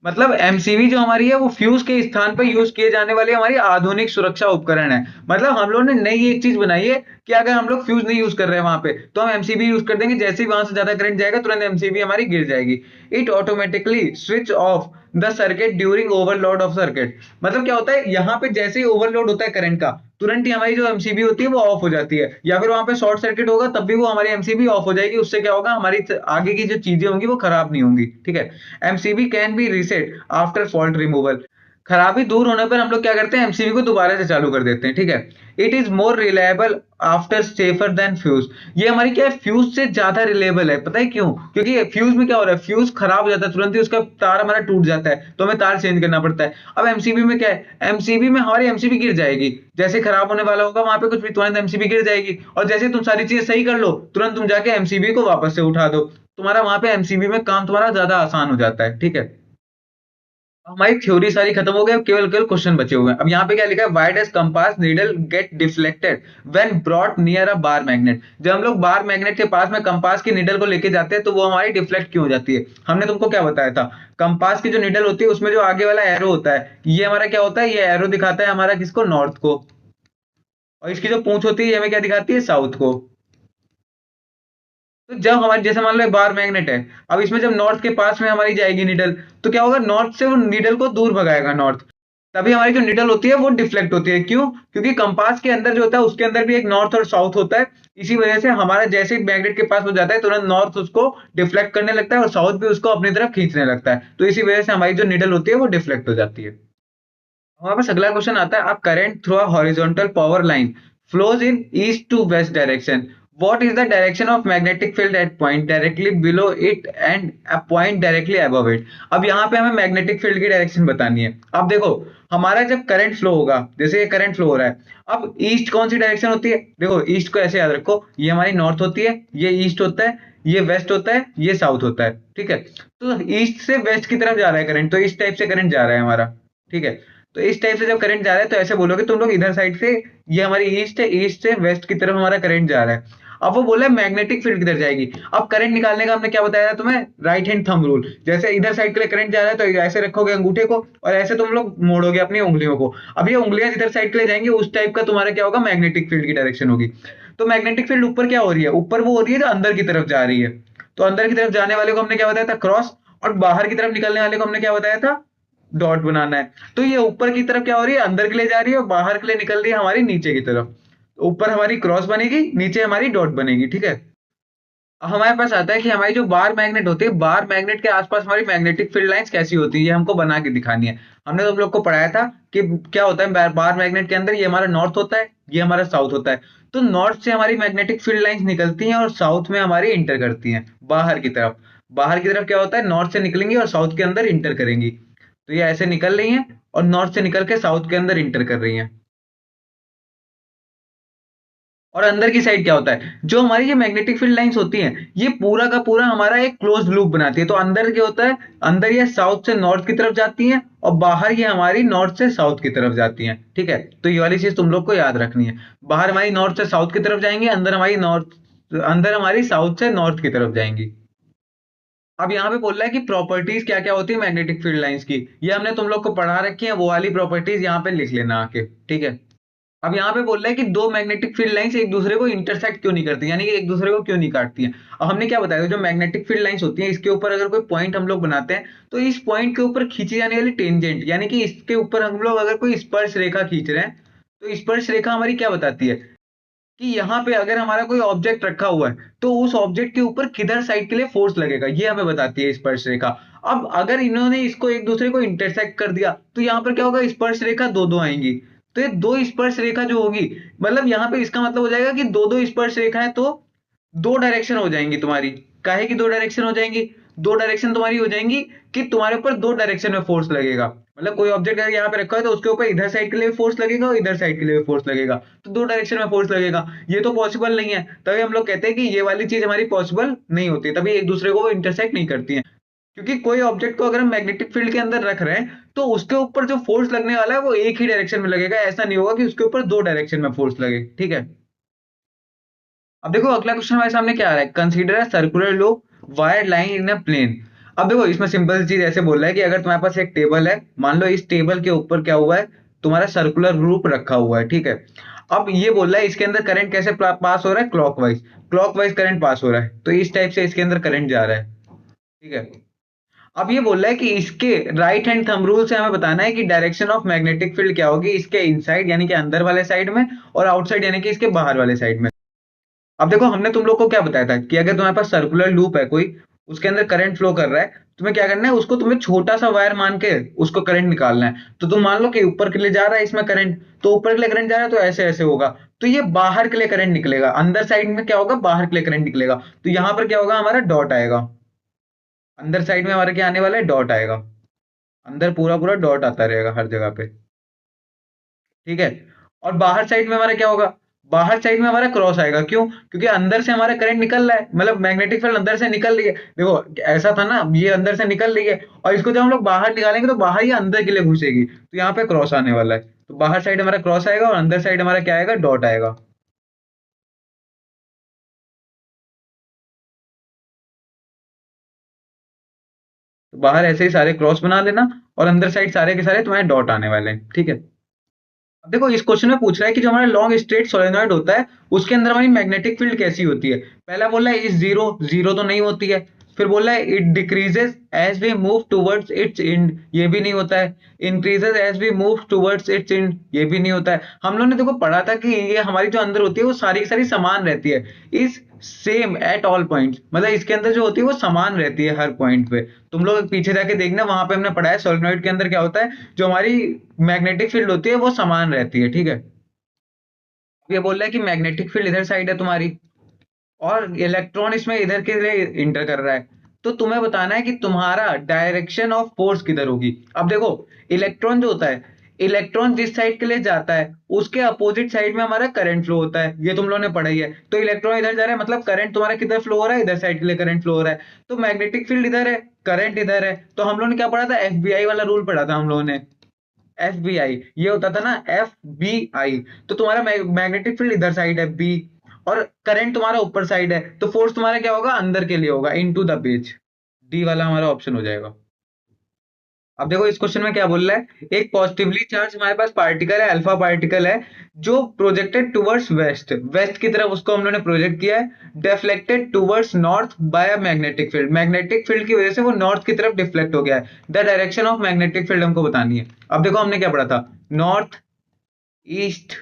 मतलब एमसीवी जो हमारी है वो फ्यूज के स्थान पर यूज किए जाने वाली हमारी आधुनिक सुरक्षा उपकरण है। मतलब हम लोगों ने नई एक चीज बनाई है कि अगर हम लोग फ्यूज नहीं यूज कर रहे हैं वहां पे, तो हम एमसीबी यूज कर देंगे, जैसे ही वहां से ज्यादा करंट जाएगा तुरंत एमसीबी हमारी गिर जाएगी। It automatically switch off the circuit during overload of circuit. मतलब क्या होता है, यहाँ पे जैसे ही ओवरलोड होता है करंट का, तुरंत ही हमारी जो एमसीबी होती है वो ऑफ हो जाती है, या फिर वहां पे शॉर्ट सर्किट होगा तब भी वो हमारी एमसीबी ऑफ हो जाएगी। उससे क्या होगा, हमारी आगे की जो चीजें होंगी वो खराब नहीं होंगी, ठीक है। MCB can be reset after fault removal. खराबी दूर होने पर हम लोग क्या करते हैं, एमसीबी को दोबारा से चालू कर देते हैं, ठीक है। It is more reliable after safer than fuse. ये हमारी क्या है, फ्यूज से ज्यादा रिलायबल है। पता है क्यों? क्योंकि फ्यूज में क्या हो रहा है, फ्यूज खराब हो जाता है तुरंत ही उसका तार हमारा टूट जाता है, तो हमें तार चेंज करना पड़ता है। अब एमसीबी में क्या है, एमसीबी में हमारी एमसीबी गिर जाएगी, जैसे खराब होने वाला होगा वहां पे कुछ भी तुरंत एमसीबी गिर जाएगी, और जैसे तुम सारी चीजें सही कर लो तुरंत तुम जाके एमसीबी को वापस से उठा दो, तुम्हारा वहां पे एमसीबी में काम तुम्हारा ज्यादा आसान हो जाता है, ठीक है। हमारी थ्योरी सारी खत्म हो गई, अब केवल केवल क्वेश्चन बचे हुए हैं। अब यहाँ पे क्या लिखा है, why does compass needle get deflected when brought near a bar magnet. जब हम लोग बार मैग्नेट के पास में कंपास की नीडल को लेके जाते हैं तो वो हमारी डिफ्लेक्ट क्यों हो जाती है। हमने तुमको क्या बताया था, कंपास की जो नीडल होती है उसमें जो आगे वाला एरो होता है, ये हमारा क्या होता है, ये एरो दिखाता है हमारा किसको, नॉर्थ को। और इसकी जो पूंछ होती है ये हमें क्या दिखाती है, साउथ को। तो जब हमारे जैसे मान लो बार मैग्नेट है, अब इसमें जब नॉर्थ के पास में हमारी जाएगी नीडल, तो क्या होगा, नॉर्थ से वो नीडल को दूर भगाएगा नॉर्थ। तभी हमारी जो नीडल होती है वो डिफ्लेक्ट होती है। क्यों? क्योंकि कंपास के अंदर जो होता है उसके अंदर भी एक नॉर्थ और साउथ होता है। इसी वजह से हमारा जैसे ही मैग्नेट के पास हो जाता है तुरंत नॉर्थ उसको डिफ्लेक्ट करने लगता है और साउथ भी उसको अपनी तरफ खींचने लगता है, तो इसी वजह से हमारी जो नीडल होती है वो डिफ्लेक्ट हो जाती है। हमारे पास अगला क्वेश्चन आता है, आप current through a horizontal power line flows in east to west direction, what is the direction of magnetic field at point directly below it and a point directly above it. अब यहाँ पे हमें magnetic field की direction बतानी है। अब देखो, हमारा जब करंट फ्लो होगा, जैसे ये करंट फ्लो हो रहा है, अब ईस्ट कौन सी डायरेक्शन होती है, देखो ईस्ट को ऐसे याद रखो, ये हमारी नॉर्थ होती है, ये ईस्ट होता है, ये वेस्ट होता है, ये साउथ होता है, ठीक है। तो ईस्ट से वेस्ट की तरफ जा रहा है करंट, तो इस टाइप से करंट जा रहा है हमारा, ठीक है। तो इस टाइप से जब करंट जा रहा है तो ऐसे बोलोगे तुम लोग इधर साइड से, ये हमारी ईस्ट है, ईस्ट से वेस्ट की तरफ हमारा करंट जा रहा है। अब वो बोला है मैग्नेटिक फील्ड किधर जाएगी। अब करंट निकालने का हमने क्या बताया था तुम्हें, राइट हैंड थंब रूल। जैसे इधर साइड के लिए करंट जा रहा है तो ऐसे रखोगे अंगूठे को, और ऐसे तुम लोग मोड़ोगे अपनी उंगलियों को। अब ये उंगलियां जिधर साइड के लिए जाएंगी उस टाइप का तुम्हारा क्या होगा, मैग्नेटिक फील्ड की डायरेक्शन होगी। तो मैग्नेटिक फील्ड ऊपर क्या हो रही है, ऊपर वो हो रही है जो अंदर की तरफ जा रही है। तो अंदर की तरफ जाने वाले को हमने क्या बताया था, क्रॉस। और बाहर की तरफ निकलने वाले को हमने क्या बताया था, डॉट बनाना है। तो ये ऊपर की तरफ क्या हो रही है, अंदर के लिए जा रही है, और बाहर के लिए निकल रही है हमारी नीचे की तरफ। ऊपर हमारी क्रॉस बनेगी, नीचे हमारी डॉट बनेगी, ठीक है। हमारे पास आता है कि हमारी जो बार मैग्नेट होती है, बार मैग्नेट के आसपास हमारी मैग्नेटिक फील्ड लाइंस कैसी होती है, ये हमको बना के दिखानी है। हमने तुम लोग को पढ़ाया था कि क्या होता है बार मैग्नेट के अंदर, ये हमारा नॉर्थ होता है, ये हमारा साउथ होता है। तो नॉर्थ से हमारी मैग्नेटिक फील्ड लाइंस निकलती हैं और साउथ में हमारी इंटर करती हैं बाहर की तरफ। बाहर की तरफ क्या होता है, नॉर्थ से निकलेंगी और साउथ के अंदर इंटर करेंगी। तो ये ऐसे निकल रही हैं और नॉर्थ से निकल के साउथ के अंदर इंटर कर रही हैं। और अंदर की साइड क्या होता है, जो हमारी ये मैग्नेटिक फील्ड लाइंस होती हैं ये पूरा का पूरा हमारा एक क्लोज लूप बनाती है। तो अंदर क्या होता है, अंदर ये साउथ से नॉर्थ की तरफ जाती हैं, और बाहर ये हमारी नॉर्थ से साउथ की तरफ जाती हैं, ठीक है। तो ये वाली चीज तुम लोग को याद रखनी है। बाहर हमारी नॉर्थ से साउथ की तरफ जाएंगी, अंदर हमारी साउथ से नॉर्थ की तरफ जाएंगी। अब यहाँ पे बोल रहा है कि प्रॉपर्टीज क्या क्या होती है मैग्नेटिक फील्ड लाइंस की, ये हमने तुम लोग को पढ़ा रखी है, वो वाली प्रॉपर्टीज यहाँ पे लिख लेना आके, ठीक है। अब यहाँ पे बोल रहा है कि दो मैग्नेटिक फील्ड लाइंस एक दूसरे को इंटरसेक्ट क्यों नहीं करती, यानी कि एक दूसरे को क्यों नहीं काटती हैं। अब हमने क्या बताया, जो मैग्नेटिक फील्ड लाइंस होती हैं इसके ऊपर अगर कोई पॉइंट हम लोग बनाते हैं तो इस पॉइंट के ऊपर खींची जाने वाली टेंजेंट, यानी कि इसके ऊपर हम लोग अगर कोई स्पर्श रेखा खींच रहे हैं तो स्पर्श रेखा हमारी क्या बताती है कि यहाँ पे अगर हमारा कोई ऑब्जेक्ट रखा हुआ है तो उस ऑब्जेक्ट के ऊपर किधर साइड के लिए फोर्स लगेगा, ये हमें बताती है स्पर्श रेखा। अब अगर इन्होंने इसको एक दूसरे को इंटरसेक्ट कर दिया तो यहाँ पर क्या होगा, स्पर्श रेखा दो दो आएंगी। तो ये दो स्पर्श रेखा जो होगी, मतलब यहाँ पे इसका मतलब हो जाएगा कि दो दो स्पर्श रेखा है तो दो डायरेक्शन हो जाएंगी तुम्हारी। काहे की दो डायरेक्शन हो जाएंगी, दो डायरेक्शन तुम्हारी हो जाएंगी कि तुम्हारे ऊपर दो डायरेक्शन में फोर्स लगेगा। मतलब कोई ऑब्जेक्ट अगर यहाँ पे रखा है तो उसके ऊपर इधर साइड के लिए फोर्स लगेगा और इधर साइड के लिए फोर्स लगेगा, तो दो डायरेक्शन में फोर्स लगेगा। ये तो पॉसिबल नहीं है, तभी हम लोग कहते हैं कि ये वाली चीज हमारी पॉसिबल नहीं होती, तभी एक दूसरे को वो इंटरसेक्ट नहीं करती है। क्योंकि कोई ऑब्जेक्ट को अगर हम मैग्नेटिक फील्ड के अंदर रख रहे हैं तो उसके ऊपर जो फोर्स लगने वाला है वो एक ही डायरेक्शन में लगेगा, ऐसा नहीं होगा कि उसके ऊपर दो डायरेक्शन में फोर्स लगे। ठीक है, अब देखो अगला क्वेश्चन हमारे सामने क्या आ रहा है, consider a circular loop wire line in a plane. अब देखो इसमें सिंपल चीज ऐसे बोल रहा है कि अगर तुम्हारे पास एक टेबल है, मान लो इस टेबल के ऊपर क्या हुआ है, तुम्हारा सर्कुलर लूप रखा हुआ है। ठीक है, अब ये बोल रहा है इसके अंदर करंट कैसे पास हो रहा है, क्लॉकवाइज, क्लॉकवाइज करंट पास हो रहा है, तो इस टाइप से इसके अंदर करंट जा रहा है। ठीक है, अब ये बोल रहा है कि इसके राइट हैंड थंब रूल से हमें बताना है कि डायरेक्शन ऑफ मैग्नेटिक फील्ड क्या होगी इसके इनसाइड यानी कि अंदर वाले साइड में, और आउटसाइड यानी कि इसके बाहर वाले साइड में। अब देखो हमने तुम लोग को क्या बताया था कि अगर तुम्हारे पास सर्कुलर लूप है कोई, उसके अंदर करंट फ्लो कर रहा है, तुम्हें क्या करना है, उसको तुम्हें छोटा सा वायर मान के उसको करंट निकालना है। तो तुम मान लो कि ऊपर के लिए जा रहा है इसमें करंट, तो ऊपर के लिए करंट जा रहा है तो ऐसे ऐसे होगा, तो ये बाहर के लिए करंट निकलेगा, अंदर साइड में क्या होगा, बाहर के लिए करंट निकलेगा। तो यहाँ पर क्या होगा, हमारा डॉट आएगा, अंदर साइड में हमारे क्या आने वाला है, डॉट आएगा, अंदर पूरा पूरा डॉट आता रहेगा हर जगह पे। ठीक है, और बाहर साइड में हमारा क्या होगा, बाहर साइड में हमारा क्रॉस आएगा, क्यों, क्योंकि अंदर से हमारा करंट निकल रहा है, मतलब मैग्नेटिक फील्ड अंदर से निकल रही है। देखो ऐसा था ना, ये अंदर से निकल रही है और इसको जब हम लोग बाहर निकालेंगे तो बाहर ही अंदर के लिए घुसेगी, तो यहाँ पे क्रॉस आने वाला है। तो बाहर साइड हमारा क्रॉस आएगा और अंदर साइड हमारा क्या आएगा, डॉट आएगा। तो बाहर ऐसे ही सारे क्रॉस बना लेना और अंदर साइड सारे के सारे तुम्हारे डॉट आने वाले हैं। ठीक है, अब देखो इस क्वेश्चन में पूछ रहा है कि जो हमारा लॉन्ग स्ट्रेट सोलेनॉइड होता है उसके अंदर हमारी मैग्नेटिक फील्ड कैसी होती है। पहला बोला है इज जीरो, जीरो तो नहीं होती है। फिर बोला है it decreases as we move towards its end, ये भी नहीं होता है। Increases as we move towards its end, ये भी नहीं होता है। हम लोग ने देखो पढ़ा था कि ये हमारी जो अंदर होती है वो सारी की सारी समान रहती है, is same at all points, मतलब इसके अंदर जो होती है वो समान रहती है हर पॉइंट पे। तुम लोग पीछे जाके देखना, वहां पे हमने पढ़ा है सोलेनॉइड के अंदर क्या होता है, जो हमारी मैग्नेटिक फील्ड होती है वो समान रहती है। ठीक है, ये बोल रहा है कि मैग्नेटिक फील्ड इधर साइड है तुम्हारी और इलेक्ट्रॉन इसमें इधर के लिए इंटर कर रहा है, तो तुम्हें बताना है कि तुम्हारा डायरेक्शन ऑफ फोर्स किधर होगी। अब देखो इलेक्ट्रॉन जो होता है, इलेक्ट्रॉन जिस साइड के लिए जाता है उसके अपोजिट साइड में हमारा करंट फ्लो होता है, ये तुम लोगों ने पढ़ा ही है। तो इलेक्ट्रॉन इधर जा रहा है मतलब करंट तुम्हारा किधर फ्लो हो रहा है, इधर साइड के लिए करंट फ्लो हो रहा है। तो मैग्नेटिक फील्ड इधर है, करंट इधर है, तो हम लोगों ने क्या पढ़ा था, एफबीआई वाला रूल पढ़ा था हम लोगों ने। एफ बी आई, ये होता था ना, एफ बी आई। तो तुम्हारा मैग्नेटिक फील्ड इधर साइड है बी, और करंट तुम्हारा ऊपर साइड है, तो फोर्स तुम्हारा क्या होगा, अंदर के लिए होगा, इनटू द पेज। डी वाला हमारा ऑप्शन हो जाएगा। अब देखो इस क्वेश्चन में क्या बोल रहा है, एक पॉजिटिवली चार्ज हमारे पास पार्टिकल है, अल्फा पार्टिकल है, जो प्रोजेक्टेड टुवर्ड्स वेस्ट, वेस्ट की तरफ उसको हम लोगों ने प्रोजेक्ट किया है, डिफ्लेक्टेड टुवर्ड्स नॉर्थ बाय अ मैग्नेटिक फील्ड, मैग्नेटिक फील्ड की वजह से वो नॉर्थ की तरफ डिफ्लेक्ट हो गया है। The direction of magnetic field हमको बतानी है। अब देखो हमने क्या पढ़ा था, नॉर्थ, ईस्ट,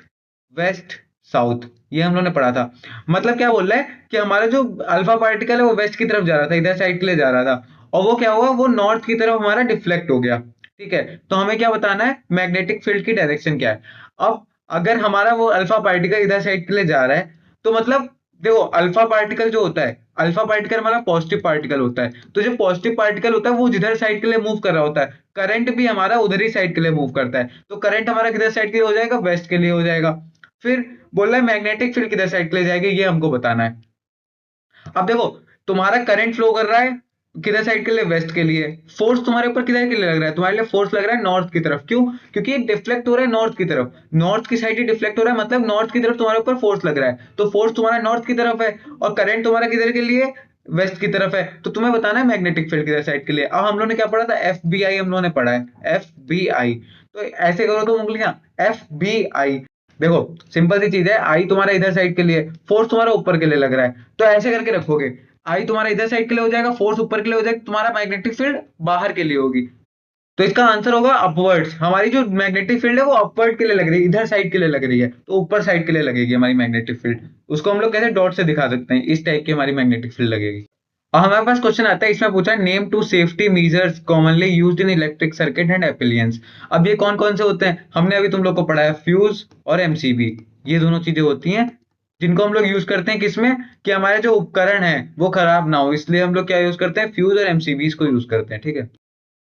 वेस्ट, साउथ, ये हम लोगों ने पढ़ा था। मतलब क्या बोल रहा है कि हमारा जो अल्फा पार्टिकल है वो वेस्ट की तरफ जा रहा था, इधर साइड के लिए जा रहा था, और वो क्या हुआ, वो नॉर्थ की तरफ हमारा डिफ्लेक्ट हो गया। ठीक है, तो हमें क्या बताना है, मैग्नेटिक फील्ड की डायरेक्शन क्या है। अब अगर हमारा वो अल्फा पार्टिकल इधर साइड के लिए जा रहा है, तो मतलब देखो अल्फा पार्टिकल जो होता है, अल्फा पार्टिकल हमारा पॉजिटिव पार्टिकल होता है, तो जो पॉजिटिव पार्टिकल होता है वो जिधर साइड के लिए मूव कर रहा होता है, करंट भी हमारा उधर ही साइड के लिए मूव करता है, तो करंट हमारा किधर साइड के लिए हो जाएगा, वेस्ट के लिए हो जाएगा। फिर बोल रहा है मैग्नेटिक फील्ड किधर साइड के लिए जाएगी, ये हमको बताना है। अब देखो तुम्हारा करंट फ्लो कर रहा है किधर साइड के लिए, वेस्ट के लिए। फोर्स तुम्हारे ऊपर किधर के लिए लग रहा है, तुम्हारे लिए फोर्स लग रहा है नॉर्थ की तरफ, क्यों, क्योंकि ये डिफ्लेक्ट हो रहा है नॉर्थ की तरफ, नॉर्थ की साइड ही डिफ्लेक्ट हो रहा है, मतलब नॉर्थ की तरफ तुम्हारे ऊपर फोर्स लग रहा है, तो फोर्स तुम्हारा नॉर्थ की तरफ है, और करंट तुम्हारा किधर के लिए, वेस्ट की तरफ है। तो तुम्हें बताना है मैग्नेटिक फील्ड किधर साइड के लिए। अब हम लोगों ने क्या पढ़ा था, एफ बी आई हम लोगों ने पढ़ा है, एफ बी आई। तो ऐसे करो तुम उंगलियां, एफ बी आई, देखो सिंपल सी चीज है, आई तुम्हारा इधर साइड के लिए, फोर्स तुम्हारा ऊपर के लिए लग रहा है, तो ऐसे करके रखोगे, आई तुम्हारा इधर साइड के लिए हो जाएगा, फोर्स ऊपर के लिए हो जाएगा, तुम्हारा मैग्नेटिक फील्ड बाहर के लिए होगी। तो इसका आंसर होगा अपवर्ड्स। हमारी जो मैग्नेटिक फील्ड है वो अपवर्ड के लिए लग रही है, इधर साइड के लिए लग रही है, तो ऊपर साइड के लिए लगेगी हमारी मैग्नेटिक फील्ड। उसको हम लोग कैसे डॉट से दिखा सकते हैं, इस टाइप की हमारी मैग्नेटिक फील्ड लगेगी। और हमारे पास क्वेश्चन आता है, इसमें पूछा है name two safety measures commonly used in electric circuit and appliances. अब ये कौन कौन से होते हैं, हमने अभी तुम लोग को पढ़ा है, फ्यूज और एमसीबी, ये दोनों चीजें होती हैं जिनको हम लोग यूज करते हैं किसमें, कि हमारे जो उपकरण है वो खराब ना हो, इसलिए हम लोग क्या यूज करते हैं, फ्यूज और एमसीबी को यूज करते हैं, ठीक है।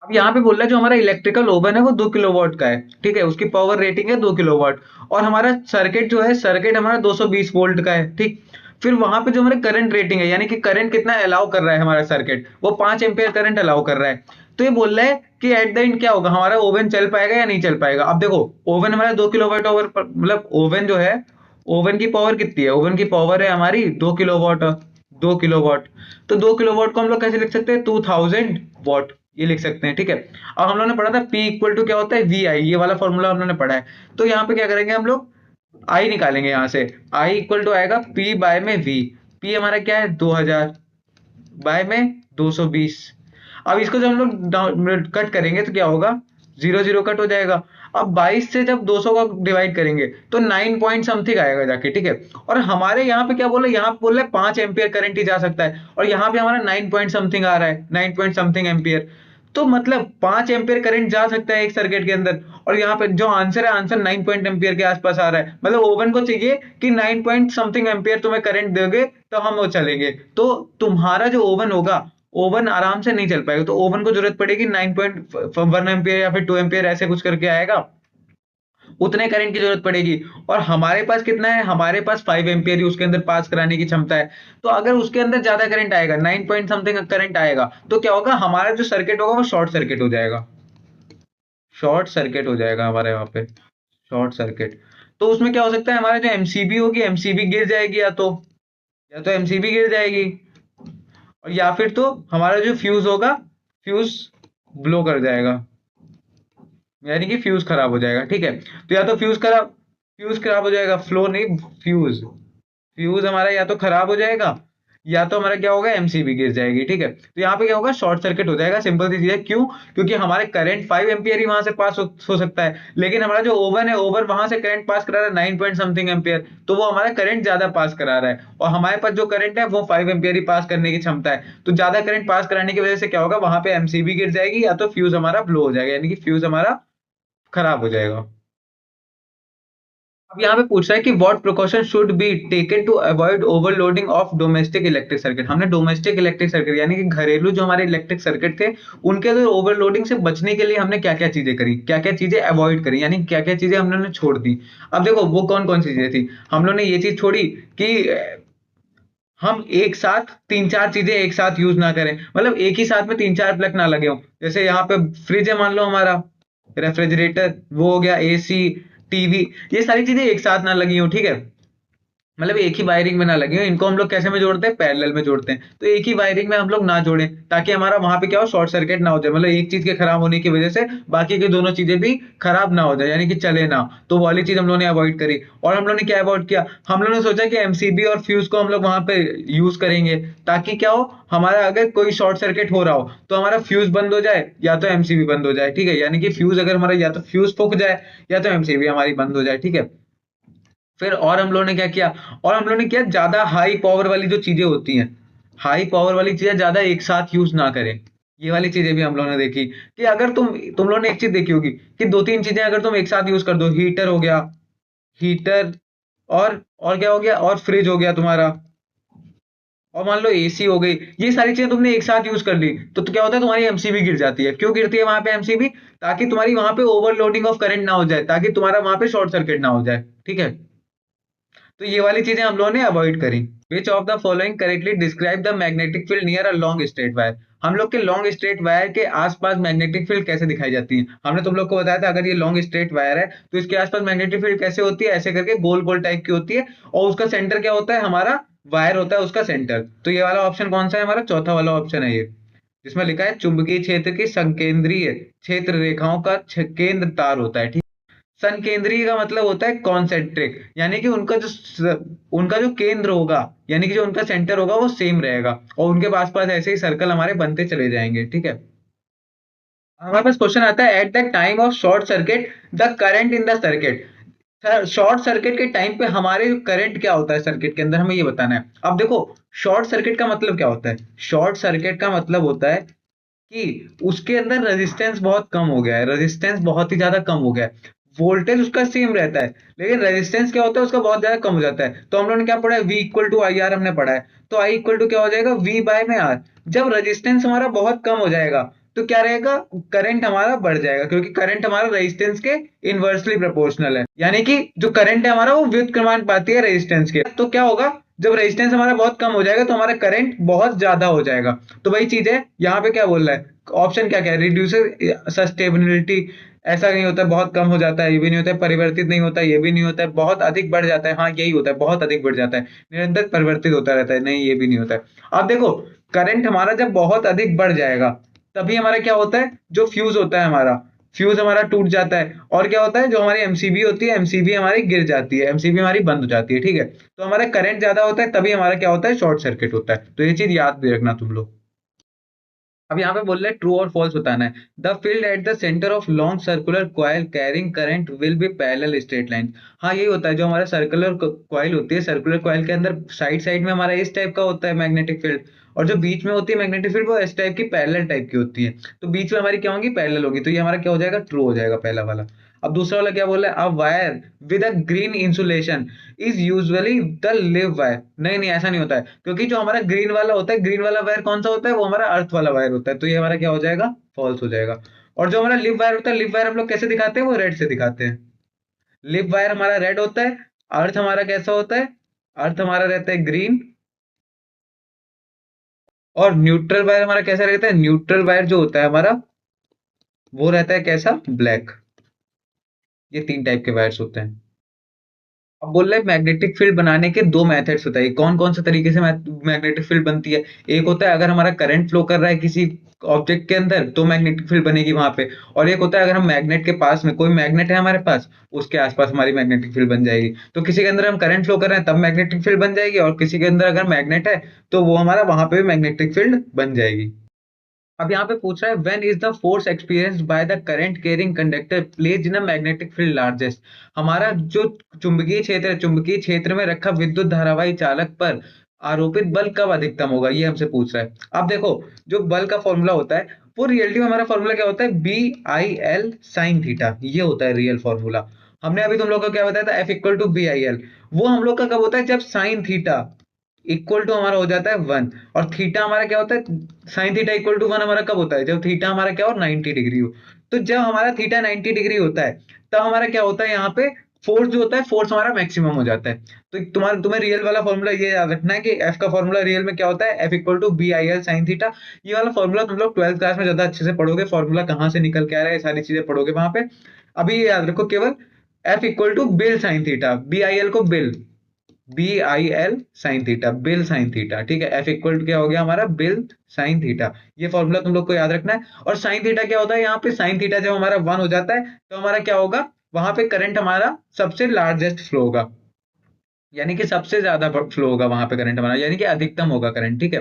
अब यहाँ पे बोल रहा है जो हमारा इलेक्ट्रिकल ओवन है वो 2 किलोवाट का है, ठीक है, उसकी पावर रेटिंग है 2 किलोवाट, और हमारा सर्किट जो है, सर्किट हमारा 220 वोल्ट का है, ठीक। फिर वहां पे जो हमारे करंट रेटिंग है, यानी कि करंट कितना अलाउ कर रहा है हमारा सर्किट, वो 5 एम्पियर करंट अलाउ कर रहा है। तो ये बोल रहा है कि एट द एंड क्या होगा, हमारा ओवन चल पाएगा या नहीं चल पाएगा। अब देखो ओवन हमारा 2 किलोवाट ओवर, मतलब ओवन जो है, ओवन की पावर कितनी है, ओवन की पावर है हमारी 2 किलोवाट, 2 किलोवाट। तो 2 किलोवाट को हम लोग कैसे लिख सकते हैं, 2000 वॉट, ये लिख सकते हैं, ठीक है। अब हम लोगों ने पढ़ा था P इक्वल टू क्या होता है, वी आई, ये वाला फॉर्मूला हम लोगों ने पढ़ा है। तो यहाँ पे क्या करेंगे हम लोग, आई निकालेंगे यहाँ से, आई इक्वल टू आएगा P बाय में V। P हमारा क्या है 2000, बाय में 220। अब इसको जब हम लोग कट करेंगे तो क्या होगा, जीरो जीरो कट हो जाएगा। अब 22 से जब 200 का डिवाइड करेंगे तो 9 पॉइंट समथिंग आएगा जाके, ठीक है। और हमारे यहाँ पे क्या बोले, यहाँ पे बोले 5 एम्पियर करंट ही जा सकता है, और यहाँ पे हमारा 9 पॉइंट समथिंग आ रहा है, 9 पॉइंट समथिंग एम्पियर। तो मतलब 5 एम्पियर करंट जा सकता है एक सर्किट के अंदर, और यहाँ पे जो आंसर है, आंसर 9 पॉइंट एम्पियर के आसपास आ रहा है। मतलब ओवन को चाहिए कि 9 पॉइंट समथिंग एम्पियर तुम्हें करंट दोगे तो हम वो चलेंगे। तो तुम्हारा जो ओवन होगा, ओवन आराम से नहीं चल पाएगा, तो ओवन को जरूरत पड़ेगी 9.1 एम्पियर या फिर 2 एम्पियर, ऐसे कुछ करके आएगा, उतने करंट की जरूरत पड़ेगी। और हमारे पास कितना है, हमारे पास 5 एम्पियर ही उसके अंदर पास कराने की क्षमता है। तो अगर उसके अंदर ज्यादा करंट आएगा, 9 पॉइंट समथिंग करंट आएगा, तो क्या होगा, हमारा जो सर्किट होगा वो शॉर्ट सर्किट हो जाएगा, शॉर्ट सर्किट हो जाएगा हमारे यहाँ पे, शॉर्ट सर्किट। तो उसमें क्या हो सकता है, हमारा जो एमसीबी होगी, एमसीबी गिर जाएगी, या तो एमसीबी गिर जाएगी, और या फिर तो हमारा जो फ्यूज होगा, फ्यूज ब्लो कर जाएगा, यानी कि फ्यूज खराब हो जाएगा, ठीक है। तो या तो फ्यूज खराब हो जाएगा, फ्लो नहीं, फ्यूज, फ्यूज हमारा या तो खराब हो जाएगा, या तो हमारा क्या होगा, एमसीबी गिर जाएगी, ठीक है। तो यहाँ पे क्या होगा, शॉर्ट सर्किट हो जाएगा, सिंपल सी चीज है। क्यों, क्योंकि हमारे करंट 5 एम्पियर ही वहां से पास हो सकता है, लेकिन हमारा जो ओवन है, ओवन वहां से करंट पास करा रहा है 9 पॉइंट समथिंग एम्पियर, तो वो हमारा करंट ज्यादा पास करा रहा है, और हमारे पास जो करंट है वो 5 एम्पियर ही पास करने की क्षमता है। तो ज्यादा करंट पास कराने की वजह से क्या होगा, वहां पे एमसीबी गिर जाएगी, या तो फ्यूज हमारा ब्लो हो जाएगा, यानी कि फ्यूज हमारा खराब हो जाएगा। अब यहाँ पे पूछ रहा है कि what precaution should be taken to avoid overloading of domestic electric circuit. हमने डोमेस्टिक इलेक्ट्रिक सर्किट यानी कि घरेलू जो हमारे इलेक्ट्रिक सर्किट थे, उनके अंदर ओवरलोडिंग से बचने के लिए हमने क्या क्या चीजें करी, क्या क्या चीजें अवॉइड करी, यानी क्या क्या चीजें हम लोगों ने छोड़ दी। अब देखो वो कौन कौन सी चीजें थी, हम लोगों ने ये चीज छोड़ी कि हम एक साथ तीन चार चीजें एक साथ यूज ना करें, मतलब एक ही साथ में तीन चार प्लग ना लगे हों। जैसे यहाँ पे फ्रिज है मान लो हमारा, रेफ्रिजरेटर वो हो गया, एसी, टीवी, ये सारी चीजें एक साथ ना लगी हो, ठीक है, मतलब एक ही वायरिंग में ना लगे हो। इनको हम लोग कैसे में जोड़ते हैं, पैरेलल में जोड़ते हैं। तो एक ही वायरिंग में हम लोग ना जोड़ें, ताकि हमारा वहां पे क्या हो, शॉर्ट सर्किट ना हो जाए, मतलब एक चीज के खराब होने की वजह से बाकी की दोनों चीजें भी खराब ना हो जाए, यानी कि चले ना। तो वो वाली चीज हम लोगों ने अवॉइड करी। और हम लोगों ने क्या अवॉइड किया, हम लोगों ने सोचा कि एमसीबी और फ्यूज को हम लोग वहां पे यूज करेंगे, ताकि क्या हो, हमारा अगर कोई शॉर्ट सर्किट हो रहा हो तो हमारा फ्यूज बंद हो जाए या तो एमसीबी बंद हो जाए, ठीक है, यानी कि फ्यूज अगर हमारा या तो फ्यूज फूक जाए या तो एमसीबी हमारी बंद हो जाए, ठीक है। फिर और हम लोगों ने क्या किया, और हम लोगों ने किया, ज्यादा हाई पावर वाली जो चीजें होती हैं, हाई पावर वाली चीजें ज्यादा एक साथ यूज ना करें। ये वाली चीजें भी हम लोगों ने देखी, कि अगर तुम लोगों ने एक चीज देखी होगी कि दो तीन चीजें अगर तुम एक साथ यूज कर दो, हीटर हो गया, हीटर, और क्या हो गया, और फ्रिज हो गया तुम्हारा, और मान लो एसी हो गई, ये सारी चीजें तुमने एक साथ यूज कर ली, तो क्या होता है, तुम्हारी एमसीबी गिर जाती है। क्यों गिरती है वहां पे एमसीबी, ताकि तुम्हारी वहां पे ओवरलोडिंग ऑफ करंट ना हो जाए, ताकि तुम्हारा वहां पे शॉर्ट सर्किट ना हो जाए, ठीक है। तो ये वाली चीजें हम लोगों ने अवॉइड करी। Which of the following correctly describe the magnetic field near a long straight wire. हम लोग के लॉन्ग स्ट्रेट वायर के आसपास मैग्नेटिक फील्ड कैसे दिखाई जाती है, हमने तुम लोग को बताया था, अगर ये लॉन्ग स्ट्रेट वायर है तो इसके आसपास मैग्नेटिक फील्ड कैसे होती है, ऐसे करके गोल गोल टाइप की होती है, और उसका सेंटर क्या होता है, हमारा वायर होता है उसका सेंटर। तो ये वाला ऑप्शन कौन सा है, हमारा चौथा वाला ऑप्शन है ये, जिसमें लिखा है चुंबकीय क्षेत्र की संकेंद्रीय क्षेत्र रेखाओं का केंद्र तार होता है, ठीक। संकेंद्रीय का मतलब होता है कॉन्सेंट्रिक, यानी कि उनका जो केंद्र होगा, यानी कि जो उनका सेंटर होगा वो सेम रहेगा, और उनके पास पास ऐसे ही सर्कल हमारे बनते चले जाएंगे, ठीक है। हमारे पास क्वेश्चन आता है, at the time of short circuit the current in the circuit. Short circuit के टाइम पे हमारे करंट क्या होता है सर्किट के अंदर, हमें ये बताना है। अब देखो, शॉर्ट सर्किट का मतलब क्या होता है? शॉर्ट सर्किट का मतलब होता है कि उसके अंदर रेजिस्टेंस बहुत कम हो गया है, रेजिस्टेंस बहुत ही ज्यादा कम हो गया है। वोल्टेज उसका सेम रहता है, लेकिन रेजिस्टेंस क्या होता है उसका बहुत ज्यादा कम हो जाता है। तो हम लोगों ने क्या पढ़ा है, V equal to I R हमने पढ़ा है। तो I इक्वल टू क्या हो जाएगा, V बाय में R। जब रेजिस्टेंस हमारा बहुत कम हो जाएगा तो क्या रहेगा, करंट हमारा बढ़ जाएगा, क्योंकि करंट हमारा रेजिस्टेंस के इनवर्सली प्रोपोर्शनल है, यानी कि जो करंट है हमारा वो व्युत क्रमानुपाती है रेजिस्टेंस के। तो क्या होगा, जब रेजिस्टेंस हमारा बहुत कम हो जाएगा तो हमारा करंट बहुत ज्यादा हो जाएगा। तो वही चीज है यहाँ पे, क्या बोल रहा है ऑप्शन, क्या क्या है, रिड्यूसर सस्टेबिलिटी, ऐसा नहीं होता है बहुत कम हो जाता है, ये भी नहीं होता है, परिवर्तित नहीं होता है, ये भी नहीं होता है, बहुत अधिक बढ़ जाता है, हाँ यही होता है, बहुत अधिक बढ़ जाता है, निरंतर परिवर्तित होता रहता है, नहीं ये भी नहीं होता है। अब देखो, करंट हमारा जब बहुत अधिक बढ़ जाएगा तभी हमारा क्या होता है, जो फ्यूज होता है हमारा, फ्यूज हमारा टूट जाता है, और क्या होता है, जो हमारी एमसीबी होती है, एमसीबी हमारी गिर जाती है, एमसीबी हमारी बंद हो जाती है, ठीक है। तो हमारा करंट ज्यादा होता है तभी हमारा क्या होता है, शॉर्ट सर्किट होता है। तो ये चीज याद भी रखना तुम लोग। अब यहाँ पे बोल रहे हैं ट्रू और फॉल्स बताना है। The field at the centre of long circular coil carrying current will be parallel straight line. हाँ यही होता है, जो हमारा सर्कुलर कॉइल होती है, सर्कुलर कॉइल के अंदर साइड साइड में हमारा इस टाइप का होता है मैग्नेटिक फील्ड, और जो बीच में होती है मैग्नेटिक फील्ड वो इस टाइप की पैरेलल टाइप की होती है। तो बीच में हमारी क्या होगी, पैरेलल होगी, तो ये हमारा क्या हो जाएगा, ट्रू हो जाएगा पहला वाला। अब दूसरा वाला क्या बोल रहा है, a wire with a green insulation is usually the live wire. नहीं नहीं, ऐसा नहीं होता है, क्योंकि जो हमारा ग्रीन वाला होता है, ग्रीन वाला वायर कौन सा होता है, वो हमारा अर्थ वाला वायर होता है, तो ये हमारा क्या हो जाएगा, फॉल्स हो जाएगा। और जो हमारा लिव वायर होता है, लिव वायर हम लोग कैसे दिखाते हैं, वो रेड से दिखाते हैं। लिव वायर हमारा रेड होता है, अर्थ हमारा कैसा होता है, अर्थ हमारा रहता है ग्रीन, और न्यूट्रल वायर हमारा कैसा रहता है, न्यूट्रल वायर जो होता है हमारा वो रहता है कैसा, ब्लैक। ये तीन टाइप के वायर्स होते हैं। अब बोल रहे हैं मैग्नेटिक फील्ड बनाने के दो मेथड्स बताइए, कौन कौन से तरीके से मैग्नेटिक फील्ड बनती है। एक होता है अगर हमारा करंट फ्लो कर रहा है किसी ऑब्जेक्ट के अंदर तो मैग्नेटिक फील्ड बनेगी वहां पे, और एक होता है अगर हम मैग्नेट के पास में, कोई मैग्नेट है हमारे पास, उसके आसपास हमारी मैग्नेटिक फील्ड बन जाएगी। तो किसी के अंदर हम करंट फ्लो कर रहे हैं तब मैग्नेटिक फील्ड बन जाएगी, और किसी के अंदर अगर मैग्नेट है तो वो हमारा वहां पे भी मैग्नेटिक फील्ड बन जाएगी। अब यहाँ पे पूछ रहा है, when is the force experienced by the current carrying conductor placed in a magnetic field largest. हमारा जो चुंबकीय क्षेत्र है, चुंबकीय क्षेत्र में रखा विद्युत धारावाही चालक पर आरोपित बल कब अधिकतम होगा, ये हमसे पूछ रहा है। अब देखो, जो बल का फॉर्मूला होता है वो रियलिटी में हमारा फॉर्मूला क्या होता है, B/L sin थीटा, ये होता है रियल फॉर्मूला। हमने अभी तुम लोग को क्या बताया था, F = B/L। वो हम लोग का कब होता है, जब साइन थीटा इक्वल टू हमारा हो जाता है 1, और थीटा हमारा क्या होता है, साइन थीटा इक्वल टू 1 हमारा कब होता है, जब थीटा हमारा क्या हो, 90 डिग्री हो। तो जब हमारा थीटा 90 डिग्री होता है तब हमारा क्या होता है, यहाँ पे फोर्स जो होता है, फोर्स हमारा मैक्सिमम हो जाता है। तो तुम्हें रियल वाला फॉर्मूला ये याद रखना है कि एफ का फॉर्मूला रियल में क्या होता है, F = B/L sin थीटा। ये वाला फॉर्मूला तुम लोग 12th क्लास में ज्यादा अच्छे से पढ़ोगे, फॉर्मूला कहाँ से निकल के आ रहा है, ये सारी चीजें पढ़ोगे वहां पे। अभी ये याद रखो केवल, F = bill sine theta, B/L को bill, B/L sine theta, bill sine theta, ठीक है। F = क्या हो गया हमारा, बिल साइन थीटा। ये फॉर्मूला तुम लोग को याद रखना है। और साइन थीटा क्या होता है, यहाँ पे साइन थीटा जब हमारा 1 हो जाता है तो हमारा क्या होगा, वहां पे करंट हमारा सबसे लार्जेस्ट फ्लो होगा, यानी कि सबसे ज्यादा फ्लो होगा वहां पे करंट हमारा, यानी कि अधिकतम होगा करंट, ठीक है।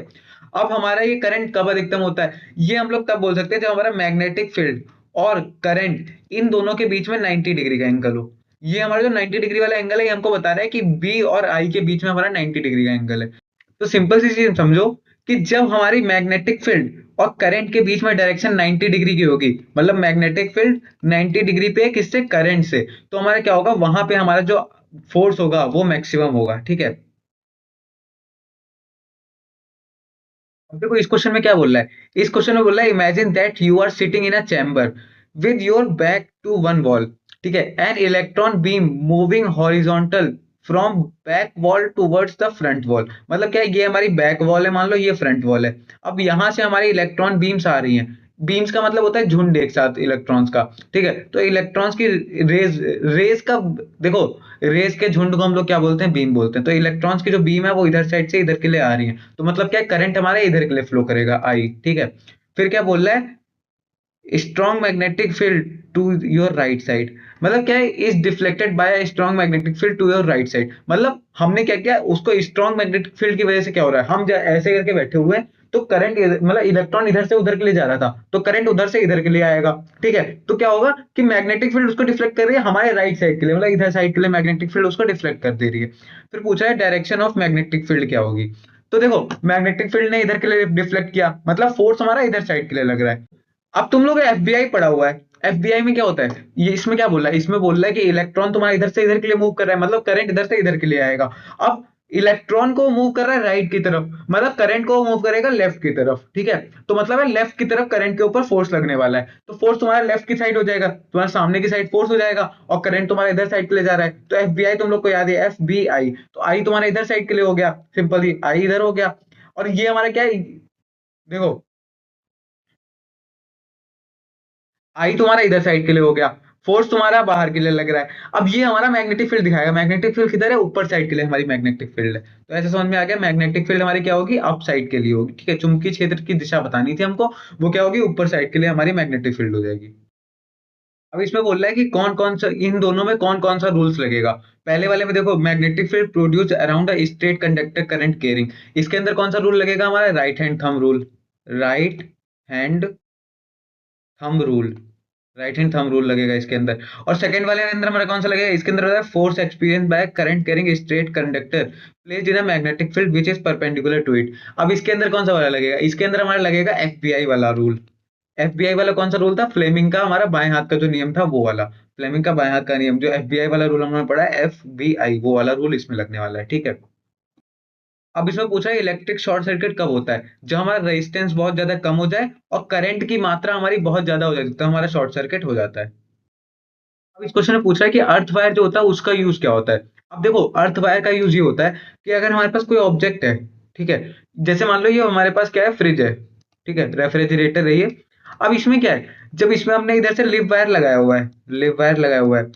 अब हमारा ये करंट कब अधिकतम होता है, ये हम लोग तब बोल सकते हैं जब हमारा मैग्नेटिक फील्ड और करंट इन दोनों के बीच में 90 डिग्री का एंगल हो। ये हमारा जो 90 डिग्री वाला एंगल है ये हमको बता रहा है कि बी और आई के बीच में हमारा 90 डिग्री का एंगल है। तो सिंपल सी चीज समझो कि जब हमारी मैग्नेटिक फील्ड और करंट के बीच में डायरेक्शन 90 डिग्री की होगी, मतलब मैग्नेटिक फील्ड 90 डिग्री पे है किससे, करंट से, तो हमारा क्या होगा, वहां पे हमारा जो फोर्स होगा वो मैक्सिमम होगा, ठीक है। अब देखो इस क्वेश्चन में क्या बोल रहा है, इस क्वेश्चन में बोल रहा है, imagine that you are sitting in a chamber with your back to one wall, ठीक है, an electron beam moving horizontal from back wall towards the front wall. मतलब क्या है, ये हमारी बैक वॉल है, मान लो ये फ्रंट वॉल है। अब यहां से हमारी इलेक्ट्रॉन बीम्स आ रही हैं, बीम्स का मतलब होता है झुंड एक साथ इलेक्ट्रॉन्स का, ठीक है। तो इलेक्ट्रॉन्स की रेज, रेज का, देखो रेस के झुंड को हम लोग क्या बोलते हैं, बीम बोलते हैं। तो इलेक्ट्रॉन्स की जो बीम है वो इधर साइड से इधर के लिए आ रही है, तो मतलब क्या, करंट हमारे इधर के लिए फ्लो करेगा, आई, ठीक है। फिर क्या बोल रहा है, strong magnetic field to your right side, मतलब क्या है, is deflected by strong magnetic field to your right side, मतलब हमने क्या किया, उसको स्ट्रॉन्ग मैग्नेटिक फील्ड की वजह से क्या हो रहा है, हम ऐसे करके बैठे हुए हैं, तो करंट मतलब इलेक्ट्रॉन इधर से उधर के लिए जा रहा था, तो करंट उधर से इधर के लिए आएगा। ठीक है, तो क्या होगा कि मैग्नेटिक फील्ड उसको डिफ्लेक्ट कर रही है हमारे राइट साइड के लिए, मतलब इधर साइड के लिए मैग्नेटिक फील्ड उसको डिफ्लेक्ट कर दे रही है। फिर पूछा है डायरेक्शन ऑफ मैग्नेटिक फील्ड क्या होगी। तो देखो मैग्नेटिक फील्ड ने इधर के लिए डिफ्लेक्ट किया, मतलब फोर्स हमारा इधर साइड के लिए लग रहा है। अब तुम लोग एफबीआई पढ़ा हुआ है, एफबीआई में क्या होता है, ये इसमें क्या बोल रहा है, इसमें बोल रहा है कि इलेक्ट्रॉन तुम्हारा इधर से इधर के लिए मूव कर रहा है, मतलब करंट इधर से इधर के लिए आएगा। अब इलेक्ट्रॉन को मूव कर रहा है राइट की तरफ, मतलब करंट को मूव करेगा लेफ्ट की तरफ। ठीक है, तो मतलब है लेफ्ट की तरफ करंट के ऊपर फोर्स लगने वाला है, तो फोर्स तुम्हारा लेफ्ट की साइड हो जाएगा, तुम्हारा सामने की साइड फोर्स हो जाएगा, और करंट तुम्हारा इधर साइड के लिए जा रहा है, तो एफबीआई तुम लोग को याद है, एफ बी आई, तो आई तुम्हारा इधर साइड के लिए हो गया, सिंपल ही आई इधर हो गया। और ये हमारा क्या है, देखो आई तुम्हारा इधर साइड के लिए हो गया, फोर्स तुम्हारा बाहर के लिए लग रहा है। अब ये हमारा मैग्नेटिक फील्ड दिखाएगा, मैग्नेटिक फील्ड किधर है, ऊपर साइड के लिए हमारी मैग्नेटिक फील्ड है, तो ऐसे समझ में आ गया मैग्नेटिक फील्ड हमारी क्या होगी, अप साइड के लिए होगी। ठीक है, चुंबकीय क्षेत्र की दिशा बतानी थी हमको, वो क्या होगी, ऊपर साइड के लिए हमारी मैग्नेटिक फील्ड हो जाएगी। अब इसमें बोल रहा है कि कौन कौन सा, इन दोनों में कौन कौन सा रूल्स लगेगा। पहले वाले में देखो magnetic field produce around a straight conductor current carrying, इसके अंदर कौन सा रूल लगेगा, हमारा right hand thumb rule, right hand thumb rule, right hand thumb rule लगेगा इसके अंदर। और सेकंड वाले के अंदर हमारा कौन सा लगेगा, इसके अंदर होता है force experience by current carrying straight conductor placed in a magnetic field which is perpendicular to it. अब इसके अंदर कौन सा वाला लगेगा, इसके अंदर हमारा लगेगा एफबीआई वाला रूल। एफबीआई वाला कौन सा रूल था, फ्लेमिंग का हमारा बाएं हाथ का जो नियम था वो वाला, फ्लेमिंग का बाएं हाथ का नियम, जो एफबीआई वाला रूल हमने पढ़ा है एफ बी आई, वो वाला रूल इसमें लगने वाला है। ठीक है, अब इसमें पूछा है इलेक्ट्रिक शॉर्ट सर्किट कब होता है, जब हमारा रेजिस्टेंस बहुत ज्यादा कम हो जाए और करंट की मात्रा हमारी बहुत ज्यादा हो जाती है, तो हमारा शॉर्ट सर्किट हो जाता है। अब इस क्वेश्चन में पूछा है कि अर्थ वायर जो होता है उसका यूज क्या होता है। अब देखो अर्थ वायर का यूज ये होता है कि अगर हमारे पास कोई ऑब्जेक्ट है, ठीक है, जैसे मान लो ये हमारे पास क्या है, फ्रिज है, ठीक है, रेफ्रिजरेटर है ये। अब इसमें क्या है, जब इसमें हमने इधर से लिव वायर लगाया हुआ है, लिव वायर लगाया हुआ है,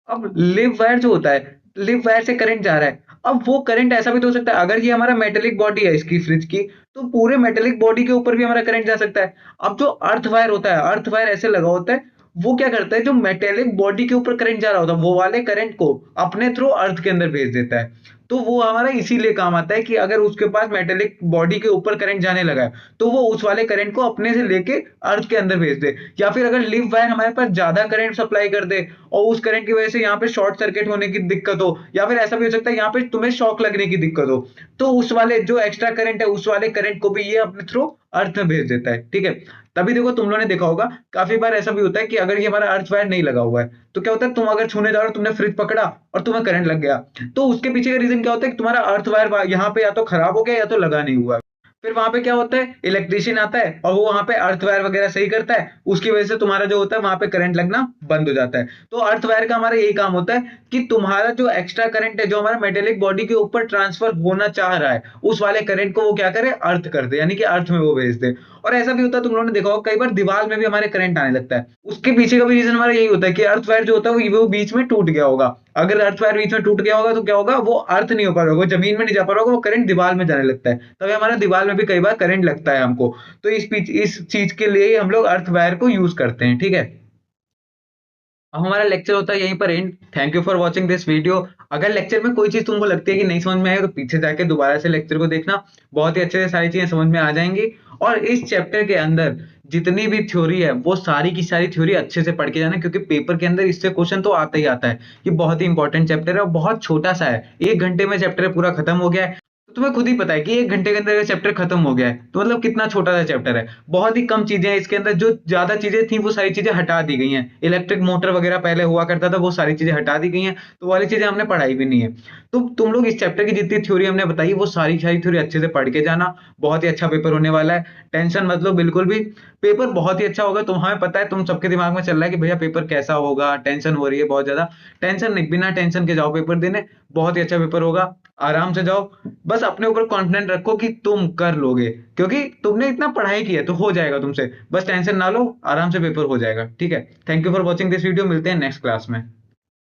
अब लिव वायर जो होता है, लिव वायर से करंट जा रहा है। अब वो करंट ऐसा भी तो हो सकता है, अगर ये हमारा मेटेलिक बॉडी है इसकी फ्रिज की, तो पूरे मेटेलिक बॉडी के ऊपर भी हमारा करंट जा सकता है। अब जो अर्थ वायर होता है, अर्थ वायर ऐसे लगा होता है, वो क्या करता है, जो मेटेलिक बॉडी के ऊपर करंट जा रहा होता है वो वाले करंट को अपने थ्रू अर्थ के अंदर भेज देता है। तो वो हमारा इसीलिए काम आता है कि अगर उसके पास मेटेलिक बॉडी के ऊपर करंट जाने लगा है, तो वो उस वाले करंट को अपने से लेके अर्थ के अंदर भेज दे। या फिर अगर लिव वायर हमारे पास ज्यादा करंट सप्लाई कर दे और उस करंट की वजह से यहाँ पे शॉर्ट सर्किट होने की दिक्कत हो, या फिर ऐसा भी हो सकता है यहाँ पे तुम्हें शॉक लगने की दिक्कत हो, तो उस वाले जो एक्स्ट्रा करंट है उस वाले करंट को भी ये अपने थ्रू अर्थ में भेज देता है। ठीक है, तभी देखो तुम लोगों ने देखा होगा काफी बार ऐसा भी होता है कि अगर ये हमारा अर्थ वायर नहीं लगा हुआ है, तो क्या होता है, तुम अगर छूने जा रहे हो, तुमने फ्रिज पकड़ा और तुम्हें करंट लग गया, तो उसके पीछे का रीजन क्या होता है कि तुम्हारा अर्थ वायर यहाँ पे या तो खराब हो गया या तो लगा नहीं हुआ है। फिर वहां पे क्या होता है, इलेक्ट्रिशियन आता है और वो वहां पे अर्थ वायर वगैरह सही करता है, उसकी वजह से तुम्हारा जो होता है वहां पे करंट लगना बंद हो जाता है। तो अर्थ वायर का हमारा यही काम होता है कि तुम्हारा जो एक्स्ट्रा करंट है जो हमारा मेटेलिक बॉडी के ऊपर ट्रांसफर होना चाह रहा है, उस वाले करंट को वो क्या करे, अर्थ कर दे, यानी कि अर्थ में वो भेज दे। और ऐसा भी होता है, तुम लोगों ने देखा होगा कई बार दीवार में भी हमारे करंट आने लगता है, उसके पीछे का भी रीजन हमारा यही होता है कि अर्थ वायर जो होता है वो बीच में टूट गया होगा। अगर अर्थ वायर बीच में टूट गया होगा तो क्या होगा, वो अर्थ नहीं हो पा रहा होगा, जमीन में नहीं जा पा रहा होगा, वो करंट दीवार में जाने लगता है, तभी हमारा दीवार में भी कई बार करंट लगता है हमको। तो इस चीज के लिए ही हम लोग अर्थ वायर को यूज करते हैं। ठीक है, अब हमारा लेक्चर होता है यहीं पर and. Thank you for watching this video. अगर लेक्चर में कोई चीज तुमको लगती है कि नहीं समझ में आए तो पीछे जाके दोबारा से लेक्चर को देखना, बहुत ही अच्छे से सारी चीजें समझ में आ जाएंगी। और इस चैप्टर के अंदर जितनी भी थ्योरी है वो सारी की सारी थ्योरी अच्छे से पढ़ के जाना, क्योंकि पेपर के अंदर इससे क्वेश्चन तो आता ही आता है। ये बहुत ही इंपॉर्टेंट चैप्टर है और बहुत छोटा सा है, 1 घंटे में चैप्टर पूरा खत्म हो गया है। तो तुम्हें खुद ही पता है कि 1 घंटे के अंदर चैप्टर खत्म हो गया है, तो मतलब कितना छोटा सा चैप्टर है, बहुत ही कम चीजें हैं इसके अंदर, जो ज्यादा चीजें थी वो सारी चीजें हटा दी गई हैं। इलेक्ट्रिक मोटर वगैरह पहले हुआ करता था, वो सारी चीजें हटा दी गई हैं, तो वो वाली चीजें हमने पढ़ाई भी नहीं है। तो तुम लोग इस चैप्टर की जितनी थ्योरी हमने बताई वो सारी सारी थ्योरी अच्छे से पढ़ के जाना, बहुत ही अच्छा पेपर होने वाला है, टेंशन मत लो बिल्कुल भी। पेपर बहुत ही अच्छा होगा, तुम्हें पता है, तुम सबके दिमाग में चल रहा है कि भैया पेपर कैसा होगा, टेंशन हो रही है बहुत ज्यादा। टेंशन नहीं, बिना टेंशन के जाओ पेपर देने, बहुत ही अच्छा पेपर होगा, आराम से जाओ। बस अपने ऊपर कॉन्फिडेंट रखो कि तुम कर लोगे, क्योंकि तुमने इतना पढ़ाई की है तो हो जाएगा तुमसे, बस टेंशन ना लो, आराम से पेपर हो जाएगा। ठीक है, thank you for watching this video, मिलते हैं नेक्स्ट क्लास में।